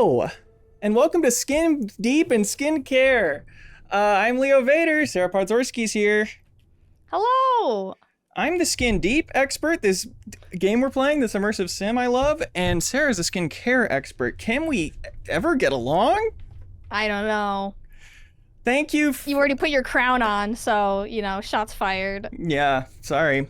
Hello, and welcome to Skin Deep and Skincare. I'm Leo Vader. Sarah Podzorski's here. Hello. I'm the Skin Deep expert. This game we're playing, this immersive sim I love, and Sarah's a skincare expert. Can we ever get along? I don't know. Thank you. You already put your crown on, so, you know, shots fired. Yeah, sorry.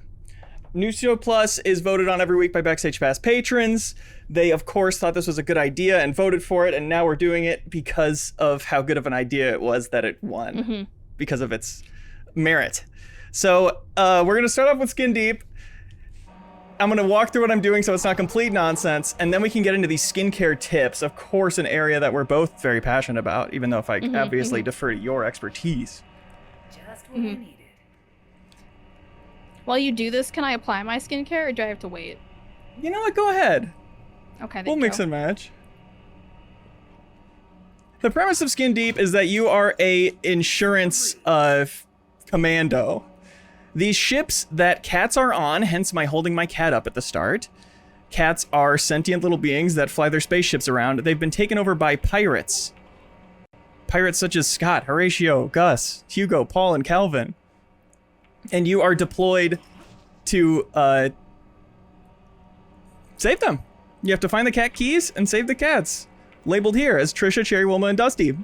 New Show Plus is voted on every week by Backstage Pass patrons. They, of course, thought this was a good idea and voted for it, and now we're doing it because of how good of an idea it was that it won, because of its merit. So we're going to start off with Skin Deep. I'm going to walk through what I'm doing so it's not complete nonsense, and then we can get into these skincare tips, of course, an area that we're both very passionate about, even though if I obviously defer to your expertise. Just what I needed. While you do this, can I apply my skincare, or do I have to wait? You know what? Go ahead. Okay, We'll mix and match. The premise of Skin Deep is that you are a insurance commando. These ships that cats are on, hence my holding my cat up at the start. Cats are sentient little beings that fly their spaceships around. They've been taken over by pirates. Pirates such as Scott, Horatio, Gus, Hugo, Paul, and Calvin. And you are deployed to save them. You have to find the cat keys and save the cats. Labeled here as Trisha, Cherry, Wilma, and Dusty.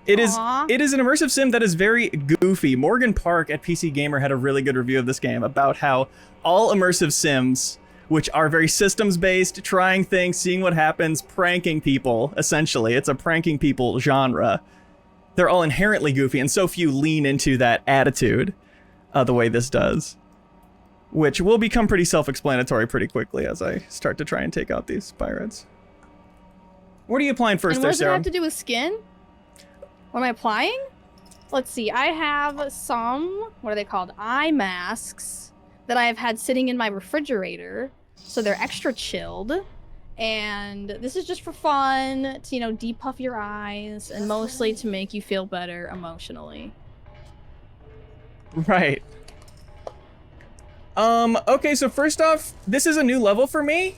It is an immersive sim that is very goofy. Morgan Park at PC Gamer had a really good review of this game about how all immersive sims, which are very systems-based, trying things, seeing what happens, pranking people, essentially. It's a pranking people genre. They're all inherently goofy, and so few lean into that attitude the way this does. Which will become pretty self-explanatory pretty quickly as I start to try and take out these pirates. What are you applying first there, Sarah? What does it have to do with skin? What am I applying? Let's see. I have some, what are they called? Eye masks that I have had sitting in my refrigerator. So they're extra chilled. And this is just for fun, to, you know, depuff your eyes, and mostly to make you feel better emotionally. Right. Okay, so first off, this is a new level for me.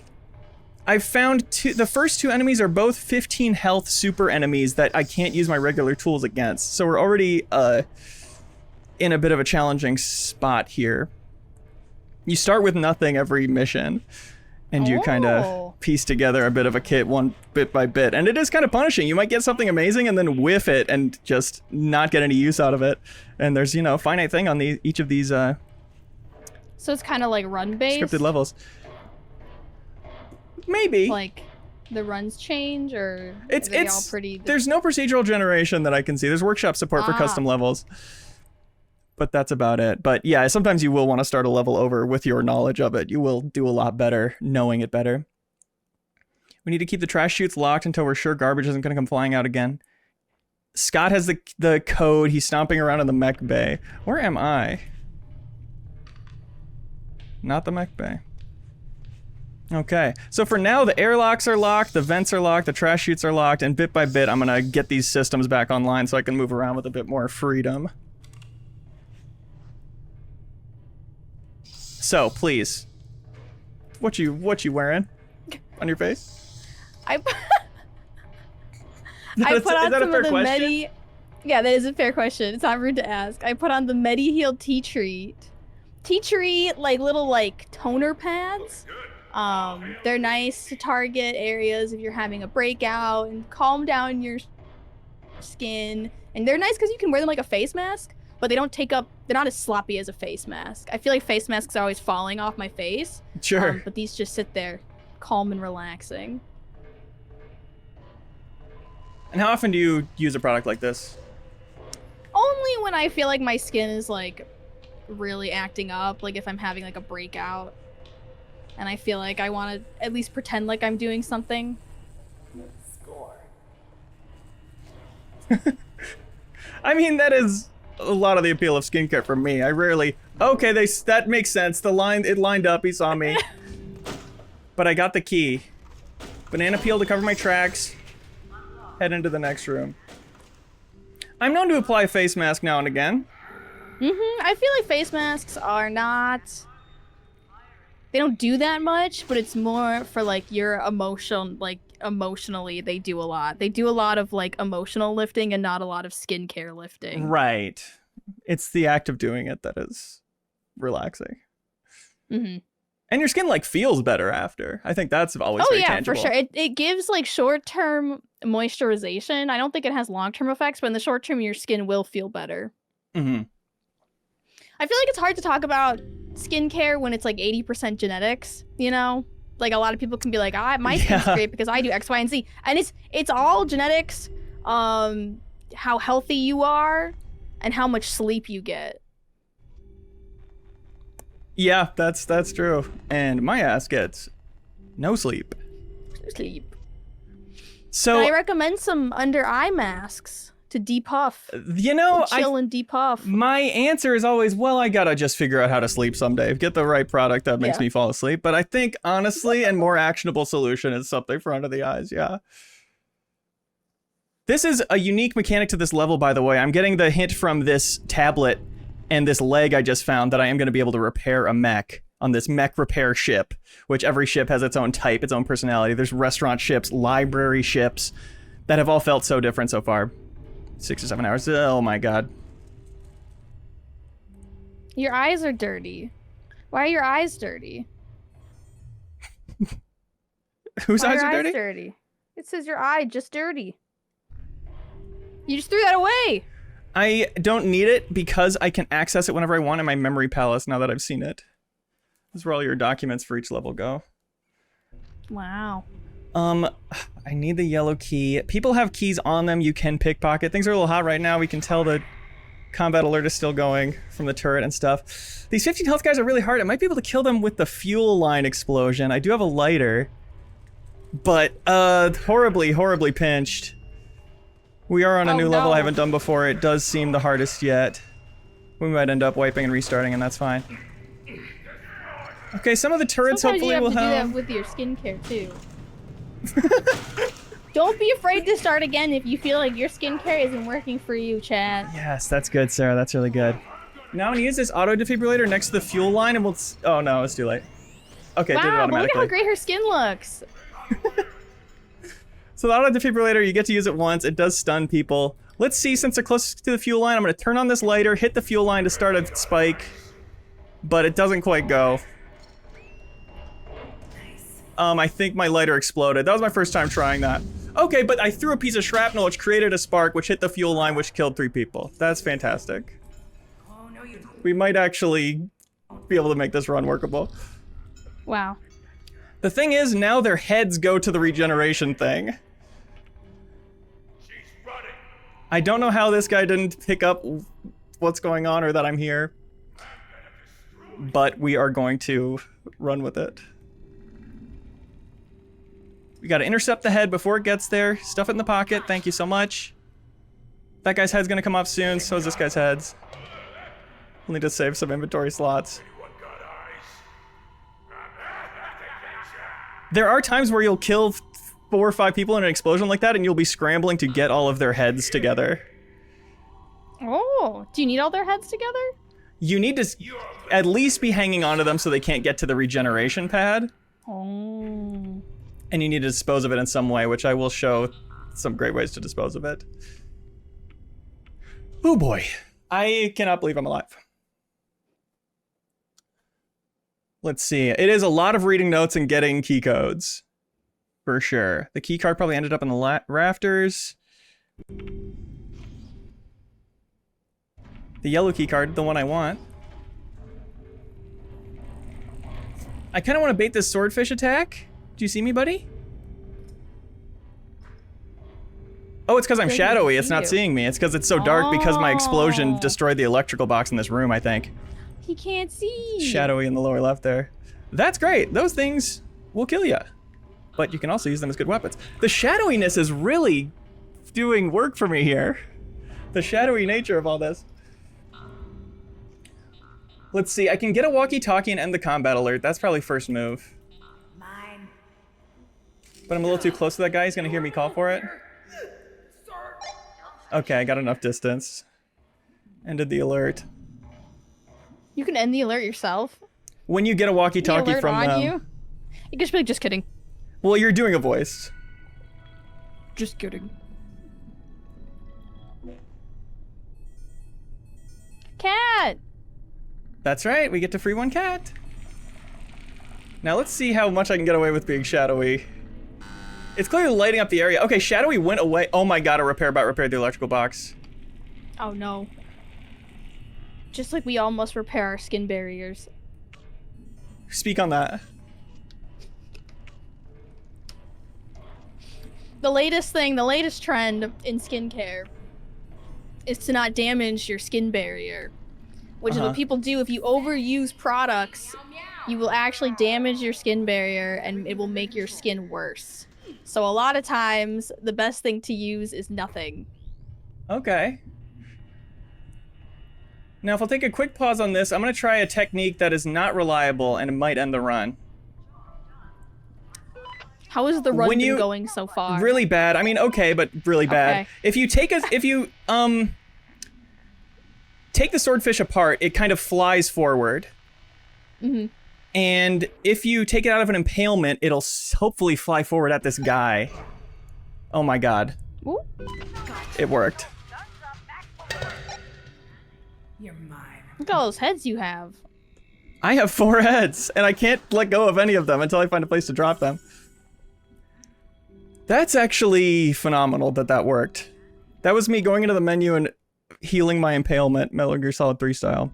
I've found the first two enemies are both 15 health super enemies that I can't use my regular tools against. So we're already in a bit of a challenging spot here. You start with nothing every mission, and you kind of piece together a bit of a kit one bit by bit. And it is kind of punishing. You might get something amazing and then whiff it and just not get any use out of it. And there's, you know, a finite thing on each of these so it's kind of like run-based? Scripted levels. Maybe. Like, the runs change, or it's all pretty... There's no procedural generation that I can see. There's workshop support for custom levels. But that's about it. But yeah, sometimes you will want to start a level over with your knowledge of it. You will do a lot better knowing it better. We need to keep the trash chutes locked until we're sure garbage isn't going to come flying out again. Scott has the code. He's stomping around in the mech bay. Where am I? Not the mech bay. Okay, so for now, the airlocks are locked, the vents are locked, the trash chutes are locked, and bit by bit, I'm gonna get these systems back online so I can move around with a bit more freedom. So, please. What you wearing? On your face? I put on some of the Medi... Yeah, that is a fair question. It's not rude to ask. I put on the Medi-Heal Tea Tree, like, little, like, toner pads. They're nice to target areas if you're having a breakout and calm down your skin. And they're nice because you can wear them like a face mask, but they don't take up, they're not as sloppy as a face mask. I feel like face masks are always falling off my face. Sure. But these just sit there, calm and relaxing. And how often do you use a product like this? Only when I feel like my skin is, like, really acting up, like if I'm having, like, a breakout. And I feel like I want to at least pretend like I'm doing something. Score. I mean, that is a lot of the appeal of skincare for me. I rarely... Okay, that makes sense. It lined up. He saw me. But I got the key. Banana peel to cover my tracks. Head into the next room. I'm known to apply a face mask now and again. I feel like face masks are not they don't do that much, but it's more for like your emotion, like emotionally they do a lot. They do a lot of like emotional lifting and not a lot of skincare lifting. Right. It's the act of doing it that is relaxing. Mm-hmm. And your skin like feels better after. I think that's always very tangible. For sure. It gives like short-term moisturization. I don't think it has long-term effects, but in the short term your skin will feel better. Mm-hmm. I feel like it's hard to talk about skincare when it's like 80% genetics, you know? Like a lot of people can be like, my skin's great because I do X, Y, and Z. And it's all genetics, how healthy you are, and how much sleep you get. Yeah, that's true. And my ass gets no sleep. So but I recommend some under eye masks to depuff. You know, chill and depuff. My answer is always, well, I gotta just figure out how to sleep someday. Get the right product that makes me fall asleep. But I think honestly, and more actionable solution is something for under the eyes. Yeah. This is a unique mechanic to this level, by the way. I'm getting the hint from this tablet and this leg I just found that I am going to be able to repair a mech on this mech repair ship, which every ship has its own type, its own personality. There's restaurant ships, library ships that have all felt so different so far. 6 or 7 hours. Oh my god. Your eyes are dirty. Why are your eyes dirty? Whose Why eyes are are dirty? dirty? It says your eye just dirty. You just threw that away. I don't need it because I can access it whenever I want in my memory palace now that I've seen it. This is where all your documents for each level go. Wow. I need the yellow key. People have keys on them you can pickpocket. Things are a little hot right now. We can tell the combat alert is still going from the turret and stuff. These 15 health guys are really hard. I might be able to kill them with the fuel line explosion. I do have a lighter. But, horribly, horribly pinched. We are on a new level I haven't done before. It does seem the hardest yet. We might end up wiping and restarting, and that's fine. Okay, some of the turrets hopefully will have... Sometimes you have to do that with your skincare, too. Don't be afraid to start again if you feel like your skincare isn't working for you, chat. Yes, that's good, Sarah. That's really good. Now I'm gonna use this auto defibrillator next to the fuel line, and we'll... Oh, no, it's too late. Okay, it did it automatically. Wow, look at how great her skin looks. So the auto defibrillator, you get to use it once. It does stun people. Let's see, since they're close to the fuel line, I'm going to turn on this lighter, hit the fuel line to start a spike. But it doesn't quite go. I think my lighter exploded. That was my first time trying that. Okay, but I threw a piece of shrapnel, which created a spark, which hit the fuel line, which killed 3 people. That's fantastic. We might actually be able to make this run workable. Wow. The thing is, now their heads go to the regeneration thing. I don't know how this guy didn't pick up what's going on or that I'm here. But we are going to run with it. We gotta intercept the head before it gets there. Stuff it in the pocket. Thank you so much. That guy's head's gonna come off soon. So is this guy's heads. We'll need to save some inventory slots. There are times where you'll kill 4 or 5 people in an explosion like that, and you'll be scrambling to get all of their heads together. Oh, do you need all their heads together? You need to at least be hanging onto them so they can't get to the regeneration pad. Oh. And you need to dispose of it in some way, which I will show some great ways to dispose of it. Oh boy. I cannot believe I'm alive. Let's see. It is a lot of reading notes and getting key codes. For sure. The key card probably ended up in the rafters. The yellow key card, the one I want. I kind of want to bait this swordfish attack. Do you see me, buddy? Oh, it's because I'm shadowy. It's not seeing me. It's because it's so dark because my explosion destroyed the electrical box in this room, I think. He can't see. Shadowy in the lower left there. That's great. Those things will kill you. But you can also use them as good weapons. The shadowiness is really doing work for me here. The shadowy nature of all this. Let's see. I can get a walkie-talkie and end the combat alert. That's probably first move. Mine. But I'm a little too close to that guy. He's going to hear me call for it. Okay, I got enough distance. Ended the alert. You can end the alert yourself? When you get a walkie-talkie from them. You can just be like, just kidding. Well, you're doing a voice. Just kidding. Cat! That's right, we get to free one cat. Now let's see how much I can get away with being shadowy. It's clearly lighting up the area. Okay, shadowy went away. Oh my god, a repair bot repaired the electrical box. Oh no. Just like we all must repair our skin barriers. Speak on that. The latest trend in skincare is to not damage your skin barrier. Which is what people do. If you overuse products, you will actually damage your skin barrier and it will make your skin worse. So a lot of times, the best thing to use is nothing. Okay. Now, if I'll take a quick pause on this, I'm going to try a technique that is not reliable and it might end the run. How is the run been going so far? Really bad. I mean, okay, but really bad. Okay. If you take the swordfish apart, it kind of flies forward. Mm-hmm. And if you take it out of an impalement, it'll hopefully fly forward at this guy. Oh my god. Ooh. It worked. You're mine. Look at all those heads you have. I have 4 heads, and I can't let go of any of them until I find a place to drop them. That's actually phenomenal that worked. That was me going into the menu and healing my impalement, Metal Gear Solid 3 style.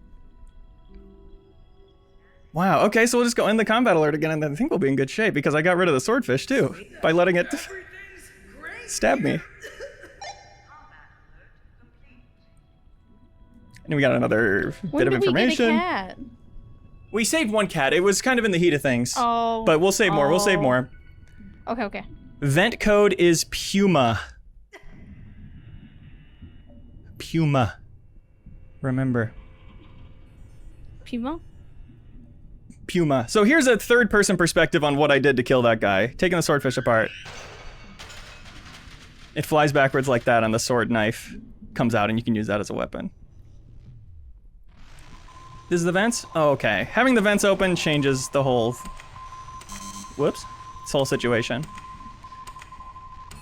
Wow, okay, so we'll just go in the combat alert again, and then I think we'll be in good shape, because I got rid of the swordfish, too, by letting it stab me. And we got another bit of information. We get a cat? We saved 1 cat. It was kind of in the heat of things. Oh. But we'll save more. We'll save more. Okay. Vent code is Puma. Puma. Remember. Puma? Puma. So here's a third-person perspective on what I did to kill that guy. Taking the swordfish apart. It flies backwards like that, and the sword knife comes out, and you can use that as a weapon. This is the vents? Oh, okay. Having the vents open changes the whole... Whoops. This whole situation.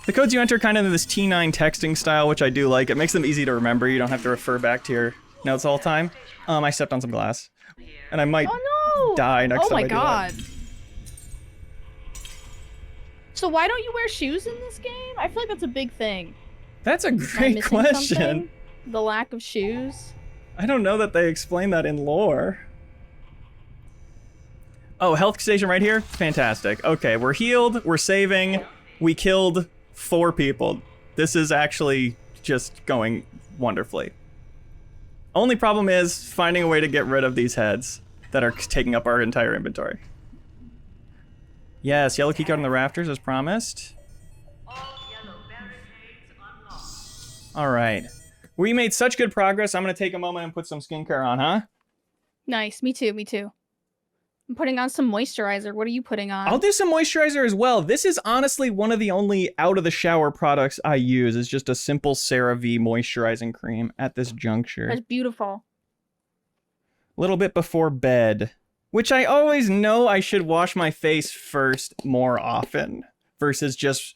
The codes you enter kind of in this T9 texting style, which I do like. It makes them easy to remember. You don't have to refer back to your notes all the time. I stepped on some glass. And I might die next time I do that. Oh my god. So why don't you wear shoes in this game? I feel like that's a big thing. That's a great question. Something? The lack of shoes? I don't know that they explain that in lore. Oh, health station right here? Fantastic. Okay, we're healed, we're saving, we killed 4 people. This is actually just going wonderfully. Only problem is finding a way to get rid of these heads that are taking up our entire inventory. Yes, yellow keycard on the rafters as promised. Alright. We made such good progress, I'm gonna take a moment and put some skincare on, huh? Nice, me too. I'm putting on some moisturizer. What are you putting on? I'll do some moisturizer as well. This is honestly one of the only out-of-the-shower products I use. Is just a simple CeraVe moisturizing cream at this juncture. That's beautiful. A little bit before bed. Which I always know I should wash my face first more often. Versus just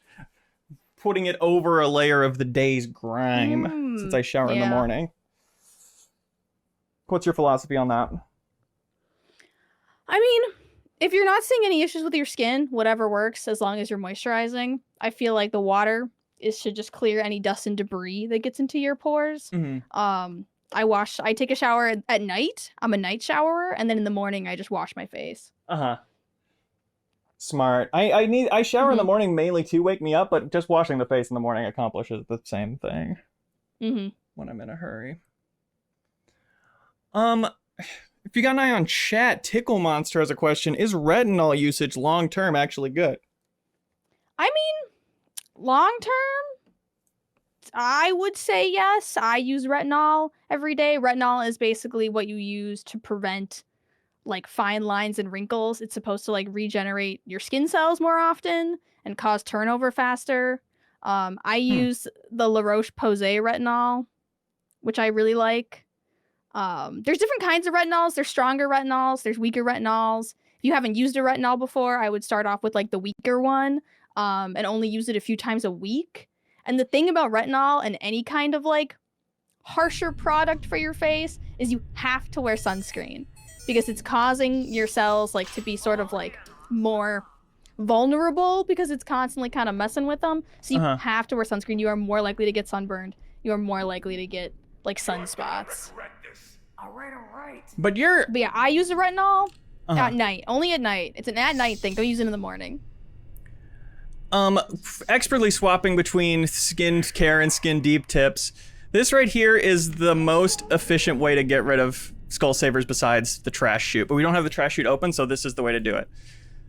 putting it over a layer of the day's grime. Since I shower in the morning. What's your philosophy on that? I mean, if you're not seeing any issues with your skin, whatever works as long as you're moisturizing. I feel like the water should just clear any dust and debris that gets into your pores. Mm-hmm. I take a shower at night. I'm a night showerer, and then in the morning I just wash my face. Uh-huh. Smart. I shower in the morning mainly to wake me up, but just washing the face in the morning accomplishes the same thing. When I'm in a hurry. If you got an eye on chat, Tickle Monster has a question. Is retinol usage long-term actually good? I mean, long-term, I would say yes. I use retinol every day. Retinol is basically what you use to prevent like fine lines and wrinkles. It's supposed to like regenerate your skin cells more often and cause turnover faster. I use the La Roche-Posay retinol, which I really like. There's different kinds of retinols. There's stronger retinols. There's weaker retinols. If you haven't used a retinol before, I would start off with like the weaker one, and only use it a few times a week. And the thing about retinol and any kind of like harsher product for your face is you have to wear sunscreen because it's causing your cells like to be sort of like more vulnerable because it's constantly kind of messing with them. So you have to wear sunscreen. You are more likely to get sunburned. You are more likely to get like sunspots. All right. But yeah, I use a retinol at night. Only at night. It's an at night thing. Don't use it in the morning. Expertly swapping between skin care and skin deep tips. This right here is the most efficient way to get rid of skull savers besides the trash chute. But we don't have the trash chute open, so this is the way to do it.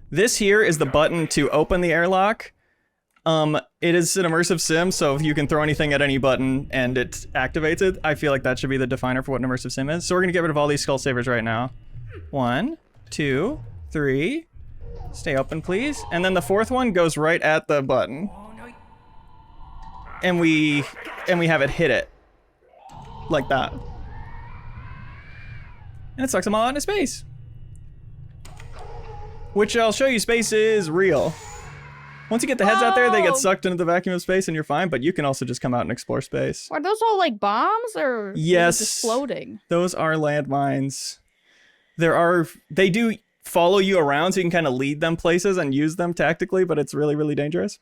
This here is the button to open the airlock. It is an immersive sim, so you can throw anything at any button and it activates it. I feel like that should be the definer for what an immersive sim is. So we're gonna get rid of all these skull savers right now. 1, 2, 3. Stay open, please. And then the fourth one goes right at the button. And we have it hit it. Like that. And it sucks them all out into space. Which I'll show you, space is real. Once you get the heads out there, they get sucked into the vacuum of space and you're fine, but you can also just come out and explore space. Are those all like bombs or yes, is it just floating? Those are landmines. They do follow you around so you can kind of lead them places and use them tactically, but it's really, really dangerous.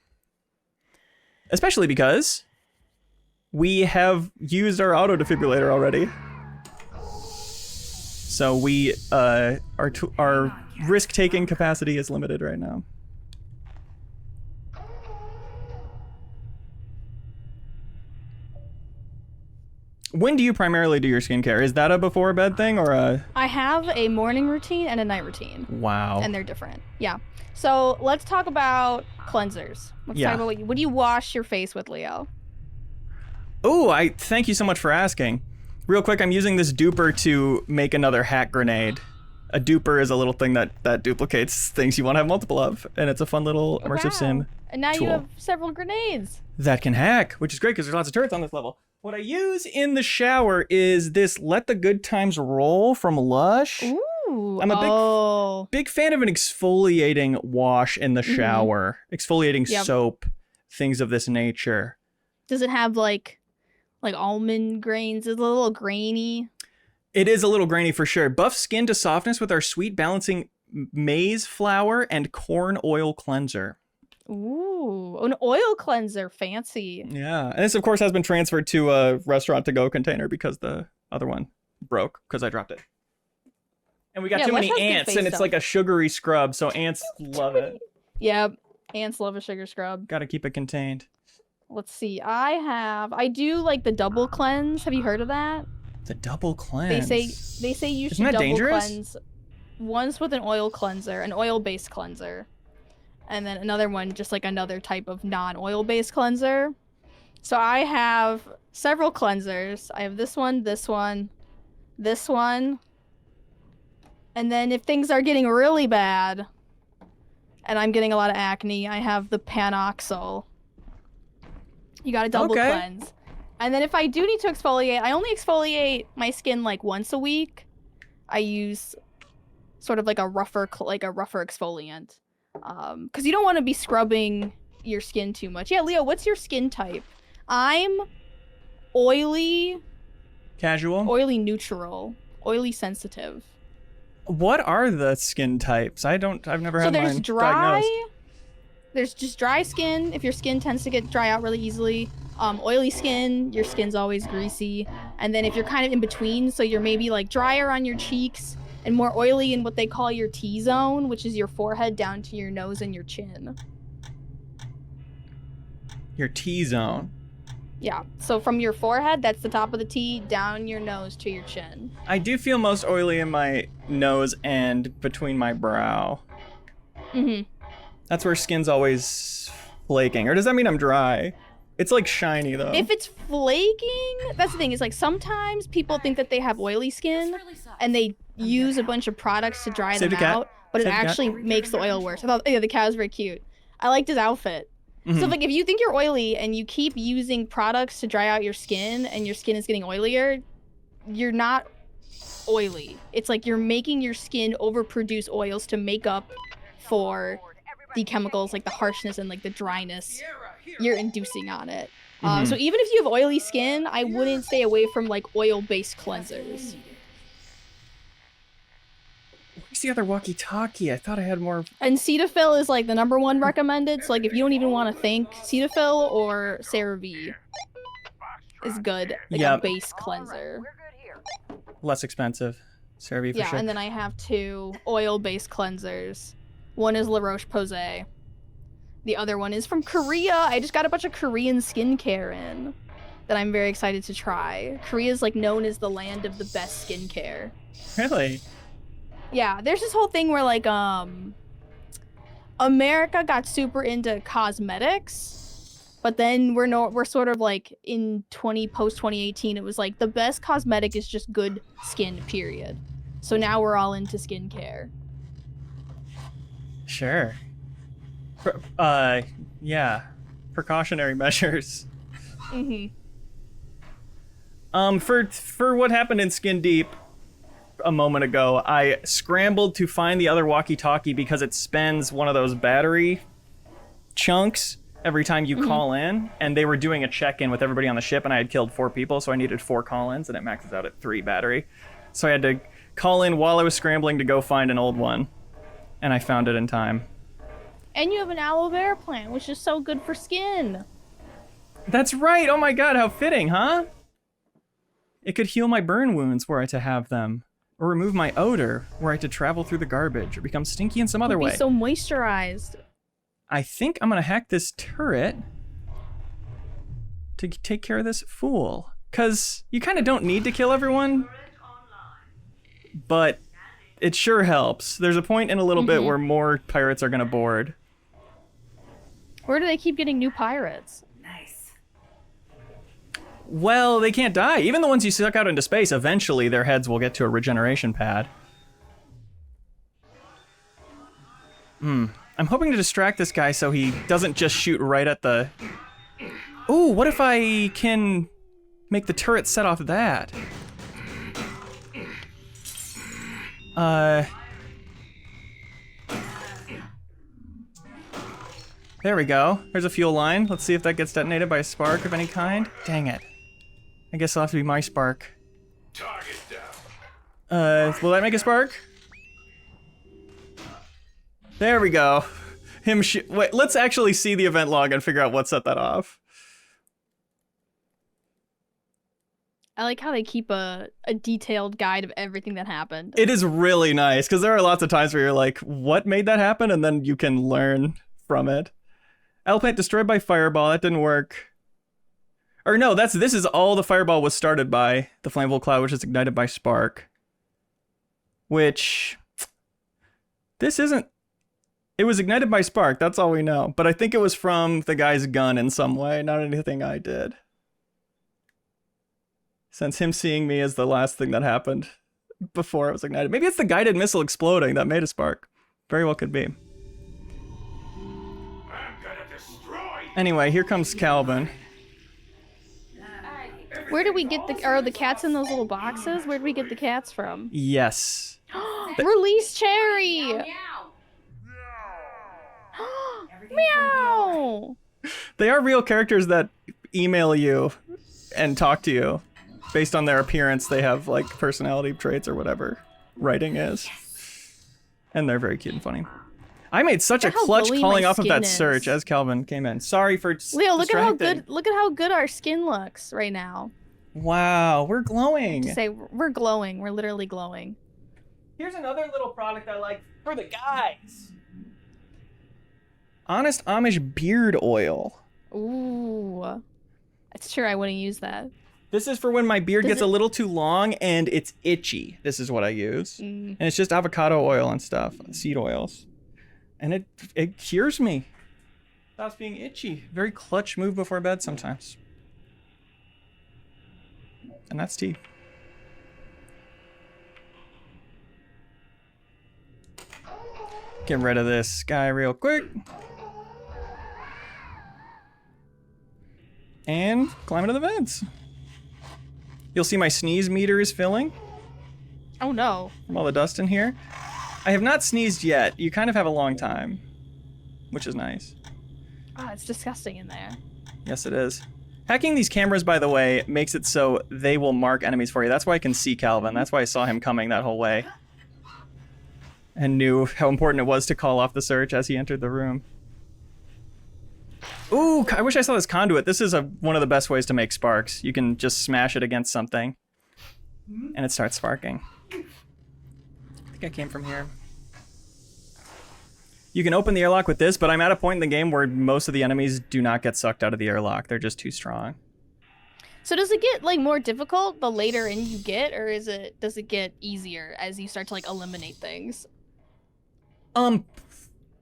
Especially because we have used our auto defibrillator already. So we, our risk-taking capacity is limited right now. When do you primarily do your skincare? Is that a before bed thing or a... I have a morning routine and a night routine. Wow. And they're different. Yeah. So let's talk about cleansers. Let's talk about what do you wash your face with, Leo? Oh, I thank you so much for asking. Real quick, I'm using this duper to make another hack grenade. A duper is a little thing that duplicates things you want to have multiple of, and it's a fun little immersive sim And now tool. you have several grenades. That can hack, which is great because there's lots of turrets on this level. What I use in the shower is this Let the Good Times Roll from Lush. Ooh. I'm a big fan of an exfoliating wash in the shower. Exfoliating soap, things of this nature. Does it have like almond grains? Is it a little grainy? It is a little grainy for sure. Buff skin to softness with our sweet balancing maize flour and corn oil cleanser. Ooh, an oil cleanser, fancy. Yeah, and this of course has been transferred to a restaurant to go container because the other one broke because I dropped it. And we got too many ants and it's like a sugary scrub, so ants love it. Yep, ants love a sugar scrub. Gotta keep it contained. Let's see, I do like the double cleanse. Have you heard of that? The double cleanse? They say you should double cleanse once with an oil cleanser, an oil-based cleanser. And then another one, just like another type of non-oil-based cleanser. So I have several cleansers. I have this one, this one, this one. And then if things are getting really bad, and I'm getting a lot of acne, I have the Panoxyl. You gotta double cleanse. And then if I do need to exfoliate, I only exfoliate my skin like once a week. I use sort of like a rougher exfoliant. Because you don't want to be scrubbing your skin too much. Yeah, Leo, what's your skin type? I'm oily. Casual? Oily neutral. Oily sensitive. What are the skin types? I've never had mine diagnosed. So there's dry. There's just dry skin, if your skin tends to get dry out really easily. Oily skin, your skin's always greasy. And then if you're kind of in between, so you're maybe like drier on your cheeks and more oily in what they call your T-zone, which is your forehead down to your nose and your chin. Your T-zone? Yeah, so from your forehead, that's the top of the T, down your nose to your chin. I do feel most oily in my nose and between my brow. Mm-hmm. That's where skin's always flaking. Or does that mean I'm dry? It's like shiny though. If it's flaking, that's the thing, is like sometimes people think that they have oily skin and they use a bunch of products to dry them out, but it actually makes the oil worse. I thought, yeah, the cat was very cute. I liked his outfit. So like if you think you're oily and you keep using products to dry out your skin and your skin is getting oilier, you're not oily. It's like you're making your skin overproduce oils to make up for the chemicals, like the harshness and like the dryness you're inducing on it. So even if you have oily skin, I wouldn't stay away from like oil-based cleansers. Where's the other walkie-talkie? I thought I had more. And Cetaphil is like the #1 recommended. So like if you don't even want to think, Cetaphil or CeraVe is good. Like a base cleanser. Less expensive. CeraVe for sure. Yeah, and then I have 2 oil-based cleansers. One is La Roche-Posay. The other one is from Korea. I just got a bunch of Korean skincare in that I'm very excited to try. Korea is like known as the land of the best skincare. Really? Yeah, there's this whole thing where like America got super into cosmetics, but then we're sort of like in post 2018 it was like the best cosmetic is just good skin, period. So now we're all into skincare. Sure. Yeah. Precautionary measures. For what happened in Skin Deep a moment ago, I scrambled to find the other walkie-talkie because it spends one of those battery chunks every time you call in, and they were doing a check-in with everybody on the ship, and I had killed 4 people, so I needed 4 call-ins, and it maxes out at 3 battery. So I had to call in while I was scrambling to go find an old one, and I found it in time. And you have an aloe vera plant, which is so good for skin. That's right! Oh my god, how fitting, huh? It could heal my burn wounds were I to have them, or remove my odor were I to travel through the garbage, or become stinky in some other way. Be so moisturized. I think I'm gonna hack this turret to take care of this fool. Cause you kinda don't need to kill everyone, but it sure helps. There's a point in a little bit where more pirates are gonna board. Where do they keep getting new pirates? Nice. Well, they can't die. Even the ones you suck out into space, eventually their heads will get to a regeneration pad. I'm hoping to distract this guy so he doesn't just shoot right at the... Ooh, what if I can make the turret set off that? There we go. There's a fuel line. Let's see if that gets detonated by a spark of any kind. Dang it. I guess it'll have to be my spark. Target down. Will that make a spark? There we go. Wait, let's actually see the event log and figure out what set that off. I like how they keep a detailed guide of everything that happened. It is really nice, because there are lots of times where you're like, what made that happen? And then you can learn from it. Plant destroyed by fireball. That didn't work. Or no, this is all the fireball was started by. The flammable cloud, which is ignited by spark. Which... This isn't... It was ignited by spark, that's all we know. But I think it was from the guy's gun in some way, not anything I did. Since him seeing me is the last thing that happened before it was ignited. Maybe it's the guided missile exploding that made a spark. Very well could be. I'm gonna destroy. Anyway, here comes Calvin. Where do we get are the cats in those little boxes? Where do we get the cats from? Yes. Release Cherry! Meow! They are real characters that email you and talk to you. Based on their appearance, they have like personality traits or whatever writing is. And they're very cute and funny. I made such a clutch calling off of that search as Calvin came in. Sorry for Leo, look at how good our skin looks right now. Wow, we're glowing. To say we're glowing, we're literally glowing. Here's another little product I like for the guys. Honest Amish beard oil. Ooh. It's true, I wouldn't use that. This is for when my beard gets a little too long and it's itchy. This is what I use. And it's just avocado oil and stuff, seed oils. And it cures me. Stops being itchy. Very clutch move before bed sometimes. And that's tea. Get rid of this guy real quick. And climb into the vents. You'll see my sneeze meter is filling. Oh no. From all the dust in here. I have not sneezed yet. You kind of have a long time, which is nice. Oh, it's disgusting in there. Yes, it is. Hacking these cameras, by the way, makes it so they will mark enemies for you. That's why I can see Calvin. That's why I saw him coming that whole way. And knew how important it was to call off the search as he entered the room. Ooh, I wish I saw this conduit. This is one of the best ways to make sparks. You can just smash it against something, and it starts sparking. I think I came from here. You can open the airlock with this, but I'm at a point in the game where most of the enemies do not get sucked out of the airlock. They're just too strong. So does it get like more difficult the later in you get, or does it get easier as you start to like eliminate things?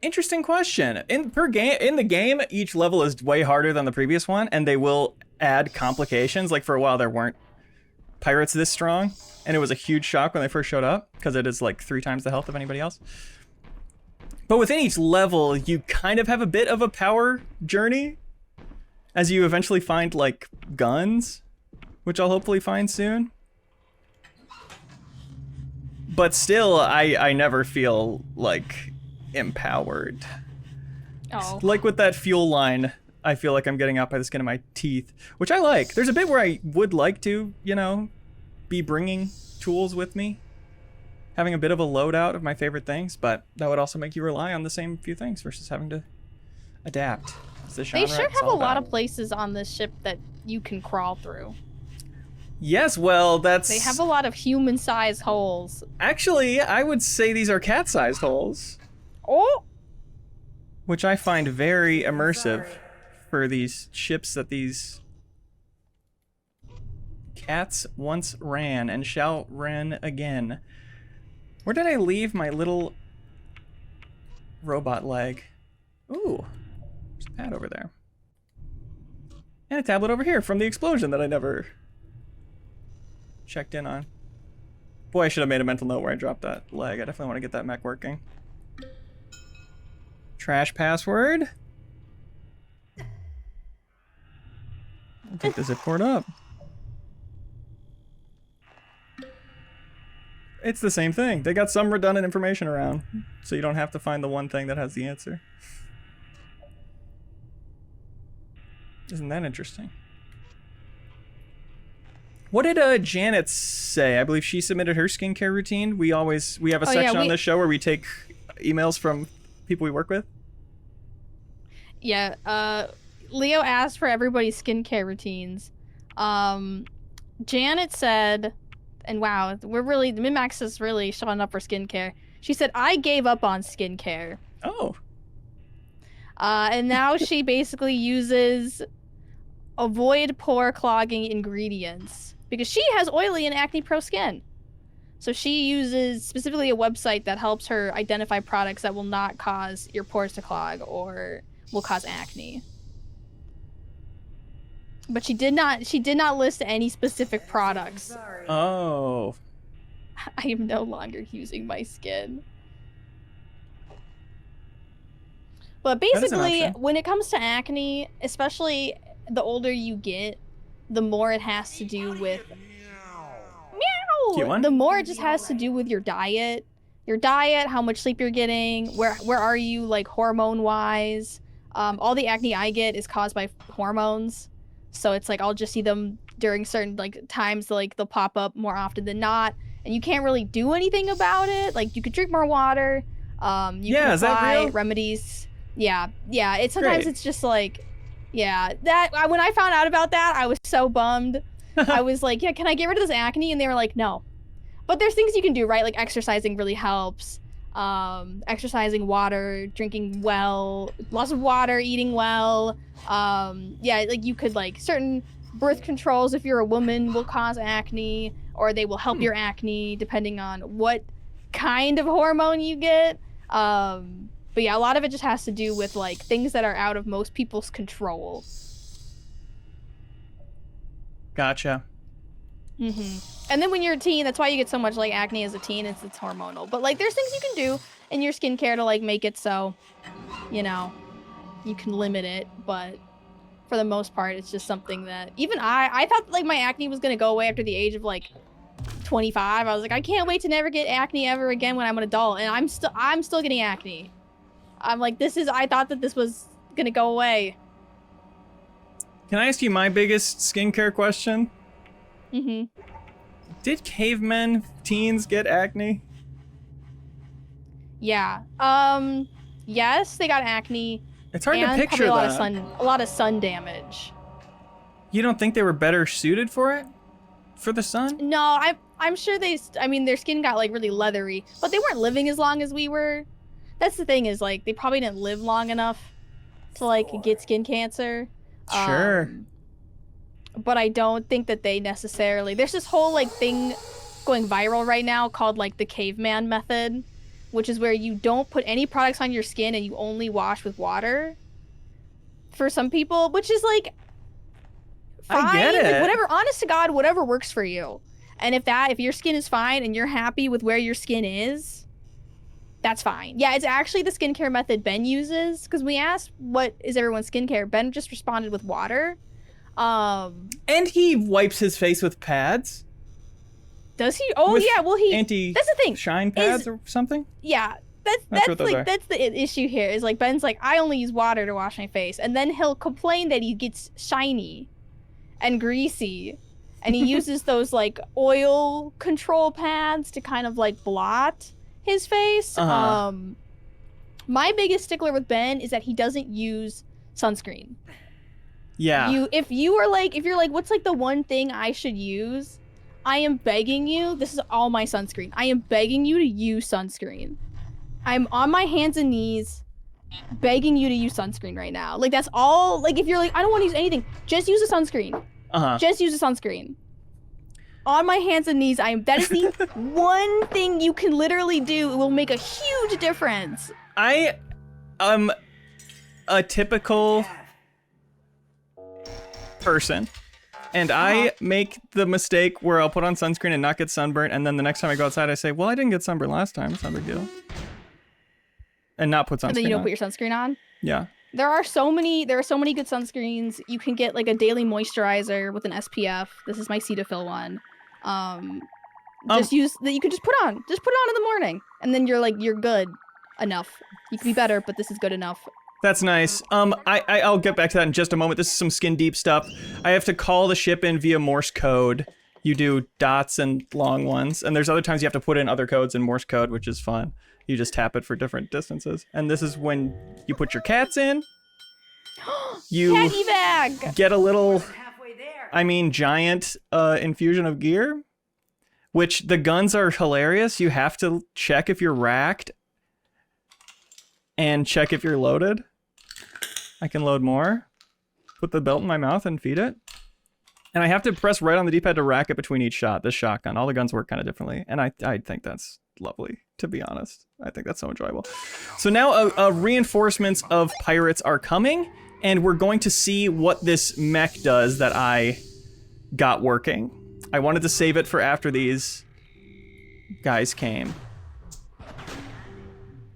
Interesting question. In the game, each level is way harder than the previous one, and they will add complications. Like for a while, there weren't pirates this strong, and it was a huge shock when they first showed up because it is like 3 times the health of anybody else. But within each level, you kind of have a bit of a power journey as you eventually find like guns, which I'll hopefully find soon. But still, I never feel like empowered. Oh. Like with that fuel line, I feel like I'm getting out by the skin of my teeth, which I like. There's a bit where I would like to, you know, be bringing tools with me, having a bit of a loadout of my favorite things, but that would also make you rely on the same few things versus having to adapt. They sure have a lot of places on this ship that you can crawl through. Yes, well, They have a lot of human-sized holes. Actually, I would say these are cat-sized holes. Oh! Which I find very immersive for these ships that these cats once ran and shall run again. Where did I leave my little robot leg? Ooh, there's a pad over there. And a tablet over here from the explosion that I never checked in on. Boy, I should have made a mental note where I dropped that leg. I definitely want to get that mech working. Trash password. I'll take the zip cord up. It's the same thing. They got some redundant information around, so you don't have to find the one thing that has the answer. Isn't that interesting? What did Janet say? I believe she submitted her skincare routine. We have a section on this show where we take emails from people we work with. Yeah, Leo asked for everybody's skincare routines. Janet said, and wow, MinnMax is really showing up for skincare. She said, I gave up on skincare. Oh. And now she basically uses avoid pore clogging ingredients because she has oily and acne-prone skin. So she uses specifically a website that helps her identify products that will not cause your pores to clog or will cause acne. But she did not list any specific products. Oh. I am no longer using my skin. But basically, when it comes to acne, especially the older you get, the more it has to do with meow. The more it just has to do with your diet. Your diet, how much sleep you're getting, where are you like hormone wise. All the acne I get is caused by hormones. So it's like I'll just see them during certain like times, like they'll pop up more often than not, and you can't really do anything about it. Like you could drink more water. You can apply remedies. Yeah. It's sometimes it's just like, when I found out about that, I was so bummed. I was like, yeah, can I get rid of this acne? And they were like, no. But there's things you can do, right? Like exercising really helps. Exercising, water, drinking well, lots of water, eating well. Like you could like certain birth controls if you're a woman will cause acne, or they will help your acne depending on what kind of hormone you get. But yeah, a lot of it just has to do with like things that are out of most people's control. Gotcha. And then when you're a teen, that's why you get so much like acne as a teen. It's hormonal. But like there's things you can do in your skincare to like make it so, you know, you can limit it. But for the most part, it's just something that even I thought like my acne was gonna go away after the age of like 25. I was like, I can't wait to never get acne ever again when I'm an adult, and I'm still getting acne. I'm like, I thought that this was gonna go away. Can I ask you my biggest skincare question? Mm-hmm. Did cavemen, teens get acne? Yeah. Yes, they got acne. It's hard to and picture probably that. a lot of sun damage. You don't think they were better suited for it? For the sun? No, I'm sure their skin got like really leathery, but they weren't living as long as we were. That's the thing is like they probably didn't live long enough to like get skin cancer. Sure. But I don't think that they necessarily. There's this whole like thing going viral right now called like the caveman method, which is where you don't put any products on your skin and you only wash with water. For some people, which is like fine. I get it. Like, whatever, honest to God, whatever works for you. And if your skin is fine and you're happy with where your skin is, that's fine. Yeah, it's actually the skincare method Ben uses, because we asked what is everyone's skincare. Ben just responded with water. And he wipes his face with pads. Does he? Oh With yeah, well that's the thing. Shine pads or something? Yeah, That's that's what those like are. that's the issue here. Is like Ben's like, I only use water to wash my face, and then he'll complain that he gets shiny and greasy, and he uses those like oil control pads to kind of like blot his face. Uh-huh. My biggest stickler with Ben is that he doesn't use sunscreen. Yeah. If you're like, what's like the one thing I should use? I am begging you. This is all my sunscreen. I am begging you to use sunscreen. I'm on my hands and knees begging you to use sunscreen right now. Like that's all. Like if you're like, I don't want to use anything, just use a sunscreen. Uh-huh. Just use a sunscreen. On my hands and knees, that is the one thing you can literally do. It will make a huge difference. I am a typical person, and I make the mistake where I'll put on sunscreen and not get sunburnt, and then the next time I go outside I say, well, I didn't get sunburned last time, it's no big deal. And not put sunscreen on. And then you don't put your sunscreen on? Yeah. There are so many good sunscreens. You can get like a daily moisturizer with an SPF. This is my Cetaphil one. Just use that you can just put on. Just put it on in the morning. And then you're good enough. You can be better, but this is good enough. That's nice. I'll get back to that in just a moment. This is some skin deep stuff. I have to call the ship in via Morse code. You do dots and long ones, and there's other times you have to put in other codes in Morse code, which is fun. You just tap it for different distances. And this is when you put your cats in. You Catty bag! get a little, Halfway there. I mean, giant infusion of gear, which the guns are hilarious. You have to check if you're racked and check if you're loaded. I can load more. Put the belt in my mouth and feed it. And I have to press right on the D-pad to rack it between each shot. This shotgun. All the guns work kind of differently. And I think that's lovely, to be honest. I think that's so enjoyable. So now reinforcements of pirates are coming, and we're going to see what this mech does that I got working. I wanted to save it for after these guys came.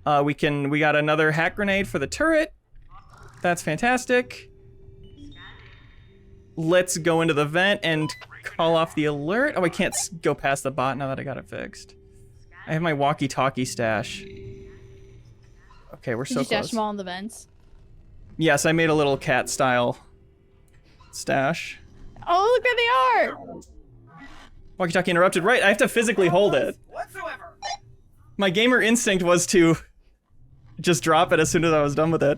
We got another hack grenade for the turret. That's fantastic. Let's go into the vent and call off the alert. Oh, I can't go past the bot now that I got it fixed. I have my walkie-talkie stash. Okay, we're so Did you stash close. them all in the vents? Yes, I made a little cat-style stash. Oh, look, there they are! Walkie-talkie interrupted. Right, I have to physically hold it. Whatsoever. My gamer instinct was to just drop it as soon as I was done with it.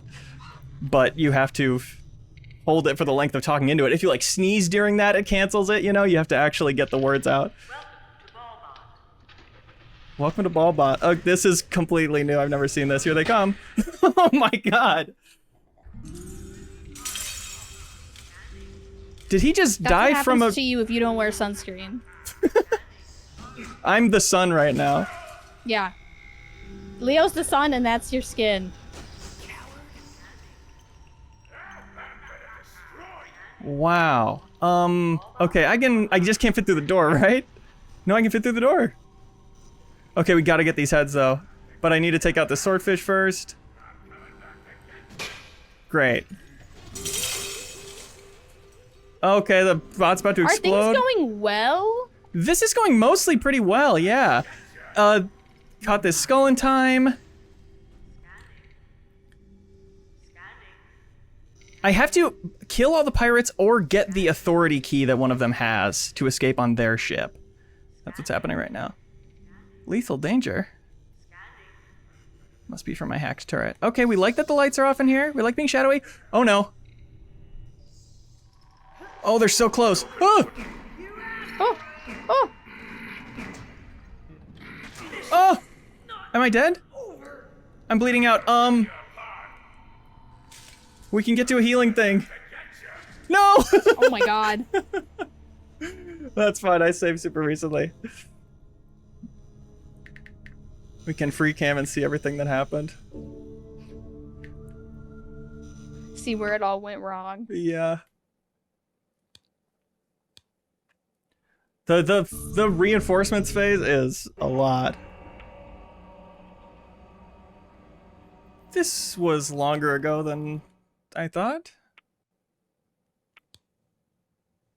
But you have to hold it for the length of talking into it. If you like sneeze during that, it cancels it, you know? You have to actually get the words out. Welcome to Ballbot. Oh, this is completely new. I've never seen this. Here they come. Oh my god. Did he just That's die what from a... happens to you if you don't wear sunscreen. I'm the sun right now. Yeah. Leo's the sun, and that's your skin. Wow. Okay, I just can't fit through the door, right? No, I can fit through the door. Okay, we gotta get these heads, though. But I need to take out the swordfish first. Great. Okay, the bot's about to explode. Are things going well? This is going mostly pretty well, yeah. Caught this skull in time. I have to kill all the pirates or get the authority key that one of them has to escape on their ship. That's what's happening right now. Lethal danger. Must be from my hacked turret. Okay, we like that the lights are off in here. We like being shadowy. Oh no. Oh, they're so close. Oh! Oh! Oh! Oh! Am I dead? I'm bleeding out. We can get to a healing thing. No! Oh my god. That's fine. I saved super recently. We can free cam and see everything that happened. See where it all went wrong. Yeah. The reinforcements phase is a lot. This was longer ago than I thought.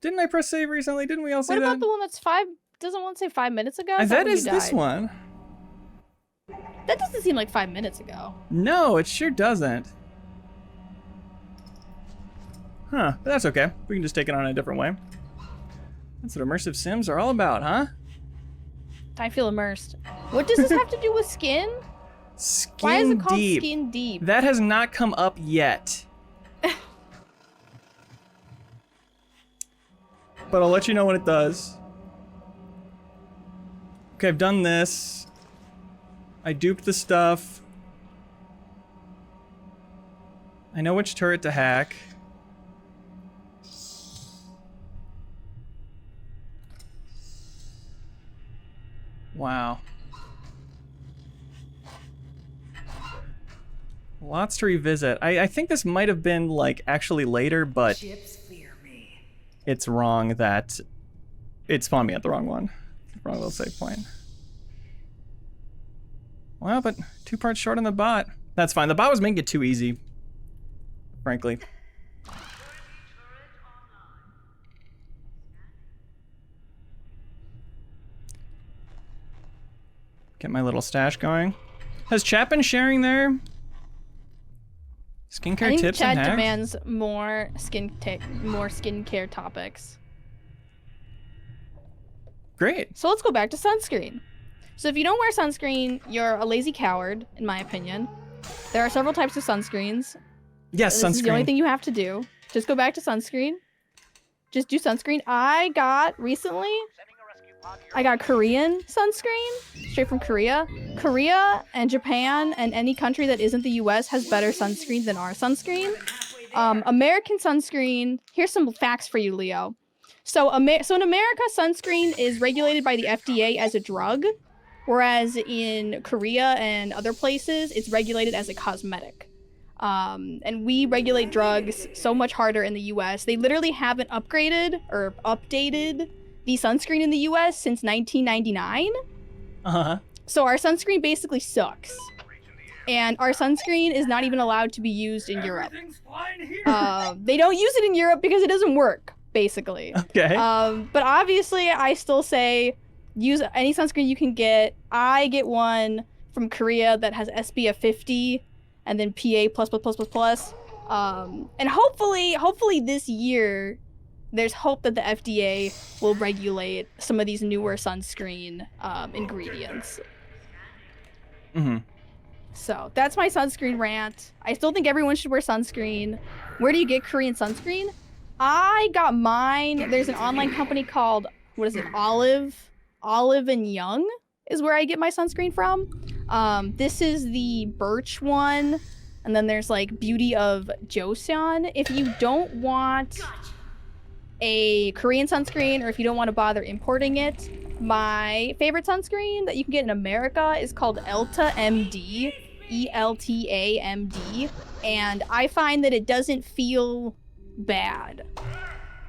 Didn't I press save recently? Didn't we all say What that? about the one that's doesn't one say 5 minutes ago? That is this one. That doesn't seem like 5 minutes ago. No, it sure doesn't. Huh, but that's okay. We can just take it on a different way. That's what immersive sims are all about, huh? I feel immersed. What does this have to do with skin? Skin Why is it called deep. Skin Deep? That has not come up yet. But I'll let you know when it does. Okay, I've done this. I duped the stuff. I know which turret to hack. Wow. Lots to revisit. I think this might have been, like, actually later, but it's wrong that it spawned me at the wrong one. Wrong little save point. Well, but 2 parts short on the bot. That's fine. The bot was making it too easy, frankly. Get my little stash going. Has chat been sharing their skincare I think tips chat and hacks? demands more skincare topics. Great. So let's go back to sunscreen. So if you don't wear sunscreen, you're a lazy coward, in my opinion. There are several types of sunscreens. Yes, This is the only sunscreen. thing you have to do. Just go back to sunscreen. Just do sunscreen. I got Korean sunscreen, straight from Korea. Korea and Japan and any country that isn't the US has better sunscreen than our sunscreen. American sunscreen, here's some facts for you, Leo. So in America, sunscreen is regulated by the FDA as a drug, whereas in Korea and other places, it's regulated as a cosmetic. And we regulate drugs so much harder in the US. They literally haven't upgraded or updated the sunscreen in the US since 1999. Uh-huh. So our sunscreen basically sucks. And our sunscreen is not even allowed to be used in Europe. They don't use it in Europe because it doesn't work, basically. Okay. But obviously, I still say use any sunscreen you can get. I get one from Korea that has SPF 50 and then PA+++++. And hopefully this year, there's hope that the FDA will regulate some of these newer sunscreen ingredients. Mm-hmm. So that's my sunscreen rant. I still think everyone should wear sunscreen. Where do you get Korean sunscreen? I got mine. There's an online company called, what is it, Olive and Young is where I get my sunscreen from. This is the birch one. And then there's like Beauty of Joseon. If you don't want a Korean sunscreen or if you don't want to bother importing it, my favorite sunscreen that you can get in America is called Elta MD. ELTA-MD, and I find that it doesn't feel bad.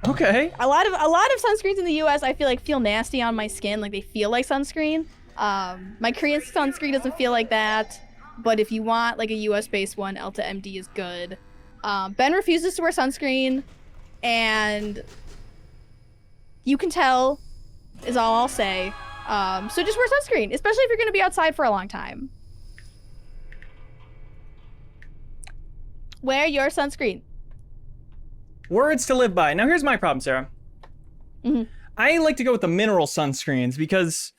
Okay. A lot of sunscreens in the US I feel like feel nasty on my skin, like they feel like sunscreen. My Korean sunscreen doesn't feel like that, but if you want like a US based one, Elta MD is good. Ben refuses to wear sunscreen, and you can tell is all I'll say. So just wear sunscreen, especially if you're going to be outside for a long time. Wear your sunscreen. Words to live by. Now here's my problem, Sarah. Mm-hmm. I like to go with the mineral sunscreens because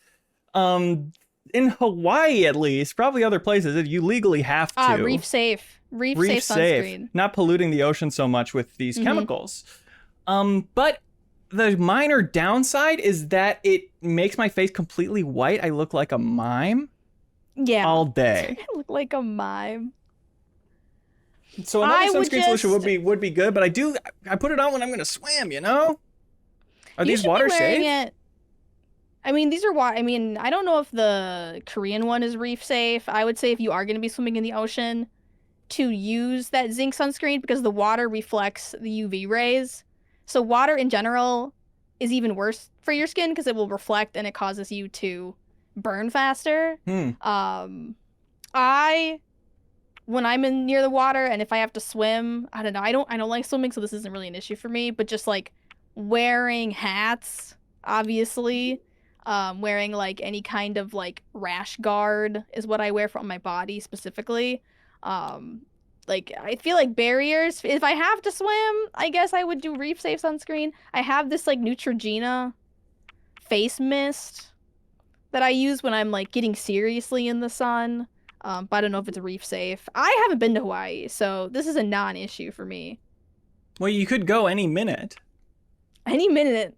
in Hawaii at least, probably other places, you legally have to. Reef safe. Reef safe sunscreen. Not polluting the ocean so much with these chemicals. But the minor downside is that it makes my face completely white. I look like a mime. Yeah. All day. I look like a mime. So another sunscreen solution would be good, but I put it on when I'm gonna swim, you know? Are these water safe? I mean, these are I mean, I don't know if the Korean one is reef safe. I would say if you are gonna be swimming in the ocean, to use that zinc sunscreen because the water reflects the UV rays. So water in general is even worse for your skin because it will reflect and it causes you to burn faster. When I'm in near the water and if I have to swim, I don't know. I don't like swimming, so this isn't really an issue for me. But just like wearing hats, obviously, wearing like any kind of like rash guard is what I wear on my body specifically. Like I feel like barriers. If I have to swim, I guess I would do reef safe sunscreen. I have this like Neutrogena face mist that I use when I'm like getting seriously in the sun. But I don't know if it's reef safe. I haven't been to Hawaii, so this is a non-issue for me. Well, you could go any minute. Any minute